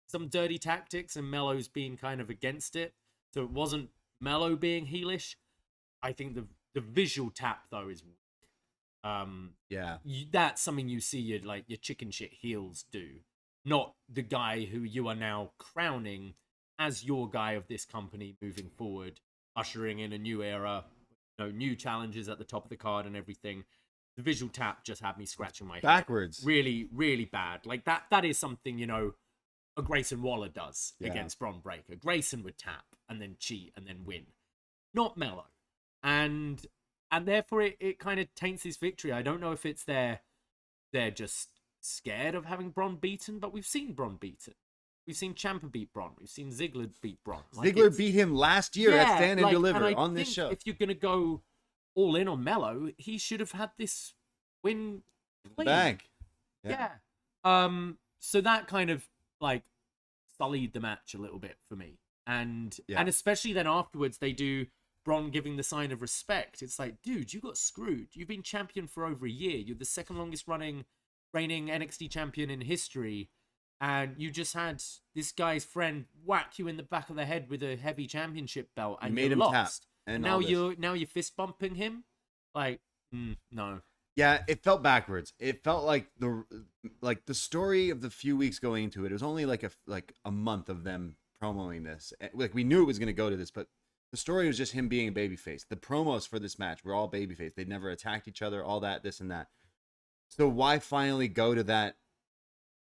some dirty tactics, and Melo's been kind of against it. So it wasn't Melo being heelish. I think the visual tap though is that's something you see your chicken shit heels do, not the guy who you are now crowning as your guy of this company moving forward, ushering in a new era, you know, new challenges at the top of the card and everything. The visual tap just had me scratching my head. Backwards. Really, really bad. Like that is something, you know, a Grayson Waller does against Bron Breakker. Grayson would tap and then cheat and then win. Not Melo. And therefore it kind of taints his victory. I don't know if it's they're just scared of having Bron beaten, but we've seen Bron beaten. We've seen Ciampa beat Bron. We've seen Ziggler beat Bron. Ziggler beat him last year at Stand and Deliver on this show. If you're going to go all in on Melo, he should have had this win clean. Bag. Yeah. So that kind of like sullied the match a little bit for me. And especially then afterwards they do Bron giving the sign of respect. It's like, dude, you got screwed. You've been champion for over a year. You're the second longest reigning NXT champion in history. And you just had this guy's friend whack you in the back of the head with a heavy championship belt, and you lost. Tap. And now you're fist bumping him. Like, no. Yeah, it felt backwards. It felt like the story of the few weeks going into it. It was only like a month of them promoting this. Like we knew it was going to go to this, but the story was just him being a babyface. The promos for this match were all babyface. They'd never attacked each other. All that, this and that. So why finally go to that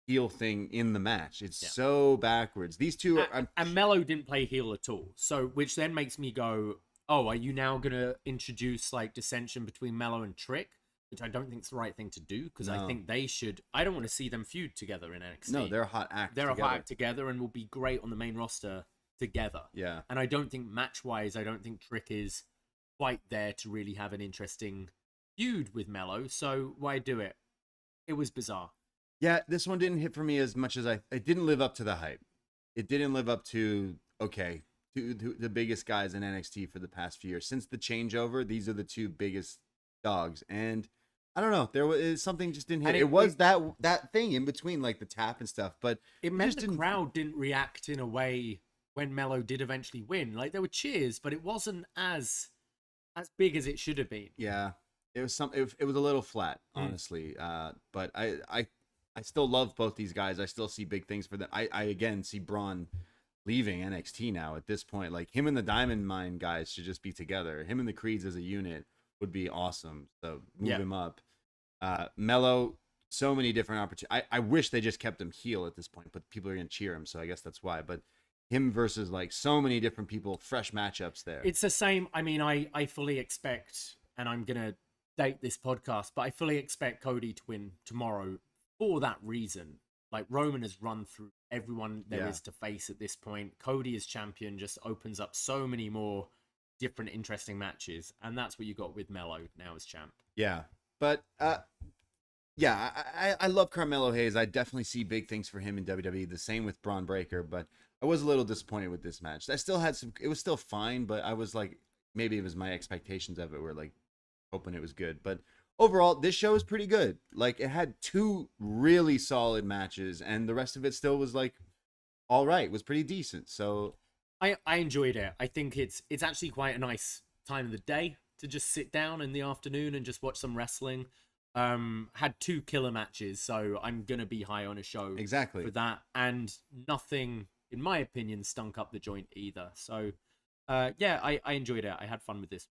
heel thing in the match? It's so backwards. These two are, and Melo didn't play heel at all. So which then makes me go, oh, are you now gonna introduce like dissension between Melo and Trick? Which I don't think is the right thing to do, because I think they should. I don't want to see them feud together in NXT. No, they're a hot act. They're a hot act together and will be great on the main roster together. Yeah. And I don't think match wise, I don't think Trick is quite there to really have an interesting feud with Melo. So why do it? It was bizarre. Yeah, this one didn't hit for me as much as it didn't live up to the hype. It didn't live up to the biggest guys in NXT for the past few years. Since the changeover, these are the two biggest dogs. And I don't know, there was something just didn't hit. It was that thing in between, like the tap and stuff, but it meant the crowd didn't react in a way when Melo did eventually win. Like there were cheers, but it wasn't as big as it should have been. Yeah, it was it was a little flat, honestly. But I still love both these guys. I still see big things for them. I again see Bron leaving NXT now at this point. Like him and the Diamond Mine guys should just be together. Him and the Creeds as a unit would be awesome. So move him up. Melo, so many different opportunities. I wish they just kept him heel at this point, but people are going to cheer him. So I guess that's why. But him versus like so many different people, fresh matchups there. It's the same. I mean, I fully expect, and I'm going to date this podcast, but I fully expect Cody to win tomorrow for that reason. Like Roman has run through everyone there is to face at this point. Cody as champion just opens up so many more different interesting matches, and that's what you got with Melo now as champ. Yeah, but I love Carmelo Hayes. I definitely see big things for him in WWE. The same with Bron Breakker, but I was a little disappointed with this match. I still had it was still fine, but I was like, maybe it was my expectations of it were like hoping it was good. But overall, this show is pretty good. Like it had two really solid matches, and the rest of it still was like all right. It was pretty decent. So I enjoyed it. I think it's actually quite a nice time of the day to just sit down in the afternoon and just watch some wrestling. Had two killer matches, so I'm gonna be high on a show exactly for that, and nothing, in my opinion, stunk up the joint either. So I enjoyed it. I had fun with this.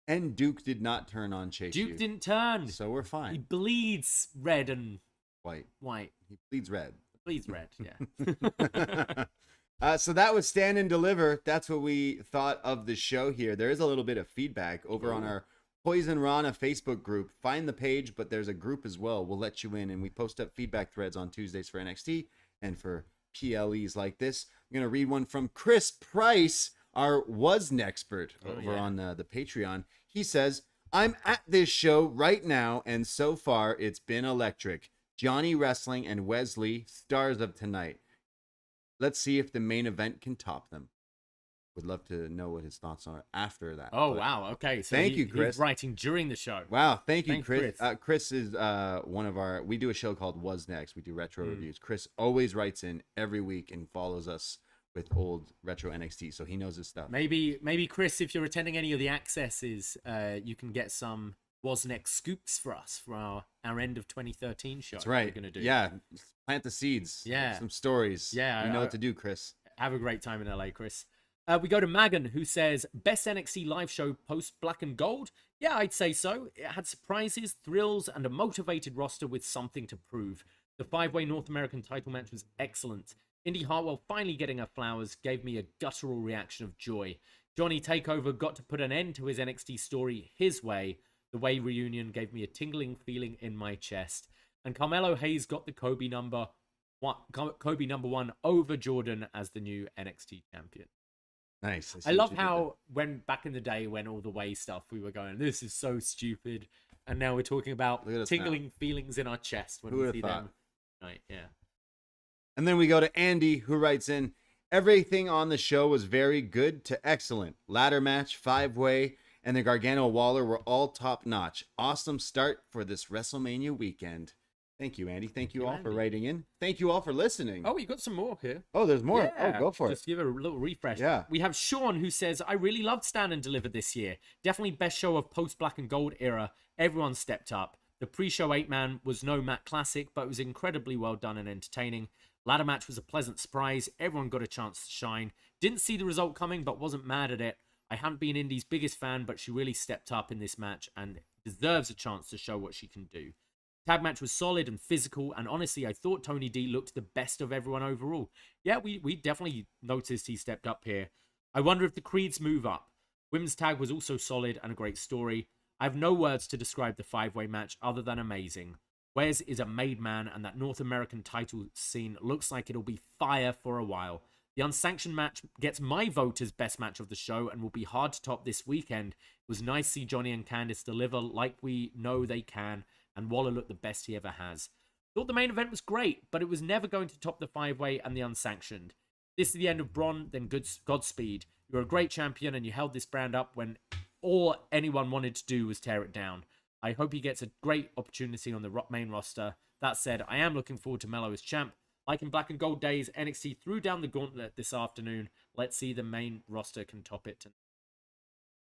And Duke did not turn on Chase. Duke didn't turn, so we're fine. He bleeds red and white. He bleeds red. Yeah. So that was Stand and Deliver. That's what we thought of the show here. There is a little bit of feedback over on our Poison Rana Facebook group. Find the page, but there's a group as well. We'll let you in, and we post up feedback threads on Tuesdays for NXT and for PLEs like this. I'm going to read one from Chris Price, our wasn expert over on the Patreon. He says, I'm at this show right now, and so far it's been electric. Johnny Wrestling and Wesley, stars of tonight. Let's see if the main event can top them. Would love to know what his thoughts are after that. Oh, wow. Okay. So thank you, Chris. He's writing during the show. Wow. Thank you, Thanks, Chris. Chris is one of our, we do a show called Was Next. We do retro reviews. Chris always writes in every week and follows us with old retro NXT. So he knows his stuff. Maybe Chris, if you're attending any of the accesses, you can get some Was Next scoops for us for our end of 2013 show. That's right. We're going to do. Yeah. Plant the seeds. Yeah. Some stories. Yeah. You know what to do, Chris. Have a great time in LA, Chris. We go to Magan, who says, best NXT live show post Black and Gold? Yeah, I'd say so. It had surprises, thrills, and a motivated roster with something to prove. The 5-way North American title match was excellent. Indi Hartwell finally getting her flowers gave me a guttural reaction of joy. Johnny Takeover got to put an end to his NXT story his way. The Way reunion gave me a tingling feeling in my chest. And Carmelo Hayes got the Kobe number one over Jordan as the new NXT champion. Nice. I love how when back in the day when all the Way stuff, we were going, this is so stupid. And now we're talking about tingling feelings in our chest when we see them. Right, yeah. And then we go to Andy, who writes in, everything on the show was very good to excellent. Ladder match, 5-way, and the Gargano Waller were all top notch. Awesome start for this WrestleMania weekend. Thank you, Andy. Thank you all for writing in. Thank you all for listening. Oh, you got some more here. Oh, there's more. Yeah. Oh, go for it. Just give it a little refresh. Yeah. We have Sean, who says, I really loved Stand and Deliver this year. Definitely best show of post Black and Gold era. Everyone stepped up. The pre-show 8-man was no Matt Classic, but it was incredibly well done and entertaining. Ladder match was a pleasant surprise. Everyone got a chance to shine. Didn't see the result coming, but wasn't mad at it. I haven't been Indi's biggest fan, but she really stepped up in this match and deserves a chance to show what she can do. Tag match was solid and physical, and honestly, I thought Tony D looked the best of everyone overall. Yeah, we definitely noticed he stepped up here. I wonder if the Creeds move up. Women's tag was also solid and a great story. I have no words to describe the 5-way match other than amazing. Wes is a made man, and that North American title scene looks like it'll be fire for a while. The Unsanctioned match gets my vote as best match of the show and will be hard to top this weekend. It was nice to see Johnny and Candice deliver like we know they can, and Waller looked the best he ever has. Thought the main event was great, but it was never going to top the 5-way and the Unsanctioned. This is the end of Bron, then Godspeed. You're a great champion, and you held this brand up when all anyone wanted to do was tear it down. I hope he gets a great opportunity on the main roster. That said, I am looking forward to Melo as champ. Like in Black and Gold days, NXT threw down the gauntlet this afternoon. Let's see the main roster can top it.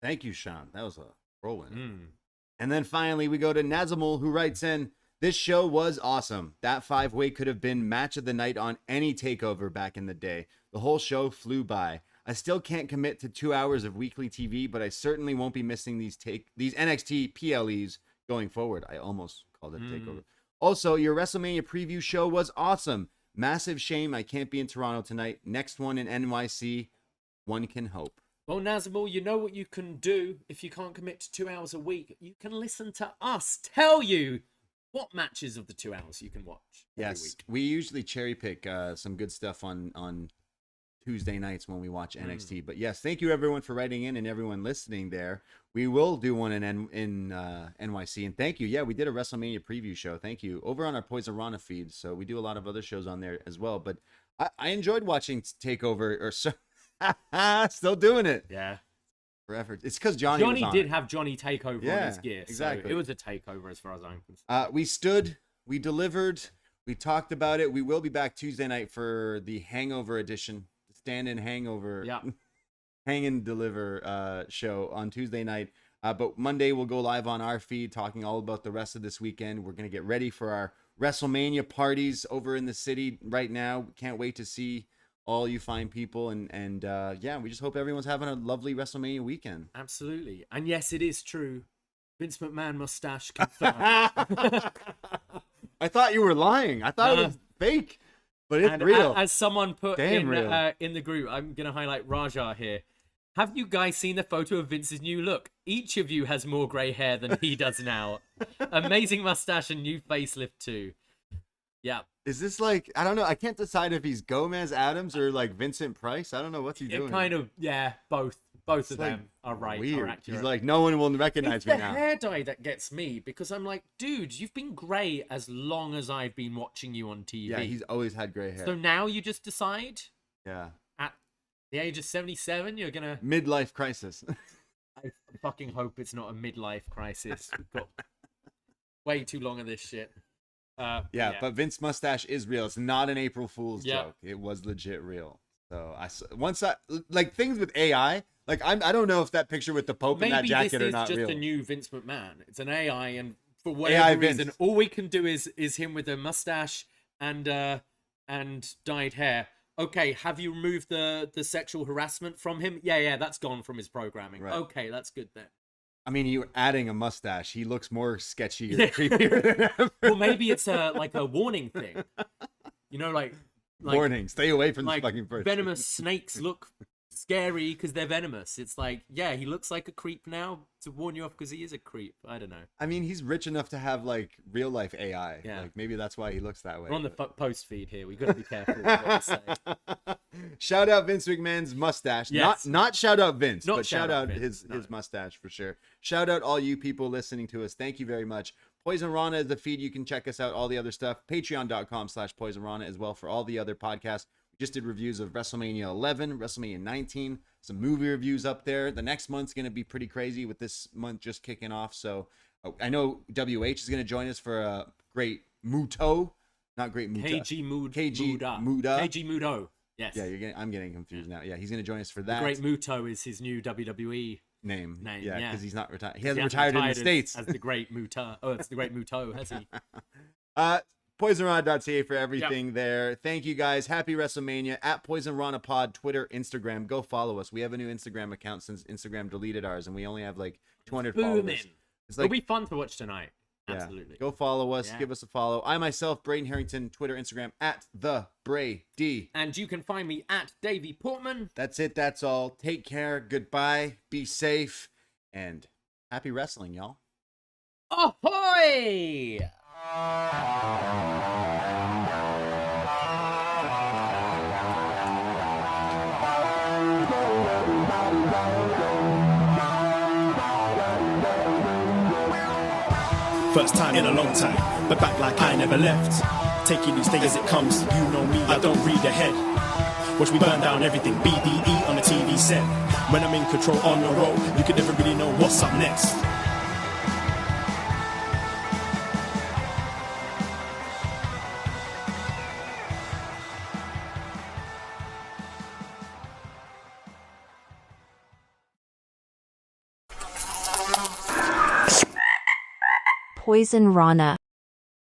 Thank you, Sean. That was a whirlwind. And then finally, we go to Nazamul, who writes in, this show was awesome. That 5-way could have been match of the night on any takeover back in the day. The whole show flew by. I still can't commit to 2 hours of weekly TV, but I certainly won't be missing these NXT PLEs going forward. I almost called it takeover. Also, your WrestleMania preview show was awesome. Massive shame I can't be in Toronto tonight. Next one in NYC. One can hope. Well, Nazamul, you know what you can do if you can't commit to 2 hours a week. You can listen to us tell you what matches of the 2 hours you can watch every week. We usually cherry pick some good stuff on Tuesday nights when we watch NXT. But yes, thank you everyone for writing in and everyone listening there. We will do one in NYC. And thank you. Yeah, we did a WrestleMania preview show. Thank you. Over on our Poison Rana feed. So we do a lot of other shows on there as well. But I enjoyed watching TakeOver or so. Still doing it. Yeah. Forever. It's because Johnny did have Johnny Takeover on his gear. Exactly. So it was a takeover as far as I'm concerned. We stood, we delivered, we talked about it. We will be back Tuesday night for the Hangover edition, the stand-in Hangover, Hang and Deliver show on Tuesday night. But Monday we'll go live on our feed talking all about the rest of this weekend. We're going to get ready for our WrestleMania parties over in the city right now. Can't wait to see all you fine people, and yeah, we just hope everyone's having a lovely WrestleMania weekend. Absolutely. And yes, it is true. Vince McMahon mustache confirmed. I thought you were lying. I thought it was fake, but it's real. As someone put in the group, I'm going to highlight Raja here. Have you guys seen the photo of Vince's new look? Each of you has more grey hair than he does now. Amazing mustache and new facelift too. Yeah. Is this like, I don't know. I can't decide if he's Gomez Adams or like Vincent Price. I don't know what's he doing. Kind of, yeah, both It's of like them are right. weird. Are accurate. He's like, no one will recognize It's me the now. hair dye that gets me, because I'm like, dude, you've been grey as long as I've been watching you on TV. Yeah, he's always had gray hair. So now you just decide Yeah. at the age of 77 you're gonna Midlife crisis. I fucking hope it's not a midlife crisis. We've got way too long of this shit. Yeah, but Vince's mustache is real. It's not an April Fool's Yeah. joke. It was legit real. So once I like things with AI, like I don't know if that picture with the Pope maybe and that jacket this are is not just real. a new Vince McMahon. It's an AI, and for AI whatever Vince. reason, all we can do is him with a mustache and dyed hair. Okay, have you removed the sexual harassment from him? Yeah, that's gone from his programming. Right. Okay, that's good then. I mean, you adding a mustache, he looks more sketchy or creepier than ever. Well, maybe it's like a warning thing. You know, like Warning, stay away from this like fucking person. venomous snakes look scary because they're venomous. It's like, yeah, he looks like a creep now to warn you off because he is a creep. I don't know. I mean, he's rich enough to have like real life AI. Yeah. Like maybe that's why he looks that way. We're on the post feed here. We got to be careful with what we say. Shout out Vince McMahon's mustache. Yes. Not shout out Vince, Not but shout out Vince, his mustache for sure. Shout out all you people listening to us. Thank you very much. Poison Rana is the feed. You can check us out, all the other stuff. Patreon.com/Poison Rana as well for all the other podcasts. We just did reviews of WrestleMania 11, WrestleMania 19, some movie reviews up there. The next month's going to be pretty crazy with this month just kicking off. So I know WH is going to join us for a great Muto. Not great Muto. KG Muda. KG Mudo. Yes. Yeah, I'm getting confused now. Yeah, he's going to join us for that. The Great Muto is his new WWE name. name. Yeah, because he's not retired. He He hasn't hasn't retired in the States. as the Great Muto. Oh, it's the Great Muto, has he? PoisonRana.ca for everything there. Thank you guys. Happy WrestleMania at PoisonRanaPod, Twitter, Instagram. Go follow us. We have a new Instagram account since Instagram deleted ours, and we only have like 200 Booming. followers. It's It'll like, be fun to watch tonight. yeah, Absolutely. go follow us. Yeah. Give us a follow. I myself, Braden Herrington, Twitter, Instagram at the Brady. And you can find me at Davie Portman. That's it. That's all. Take care. Goodbye. Be safe, and happy wrestling, y'all. Ahoy! First time in a long time, but back like I never left. Taking each day as it comes, you know me, I don't read ahead. Watch me burn down everything, BDE on the TV set. When I'm in control on the road, you can never really know what's up next. Poison Rana.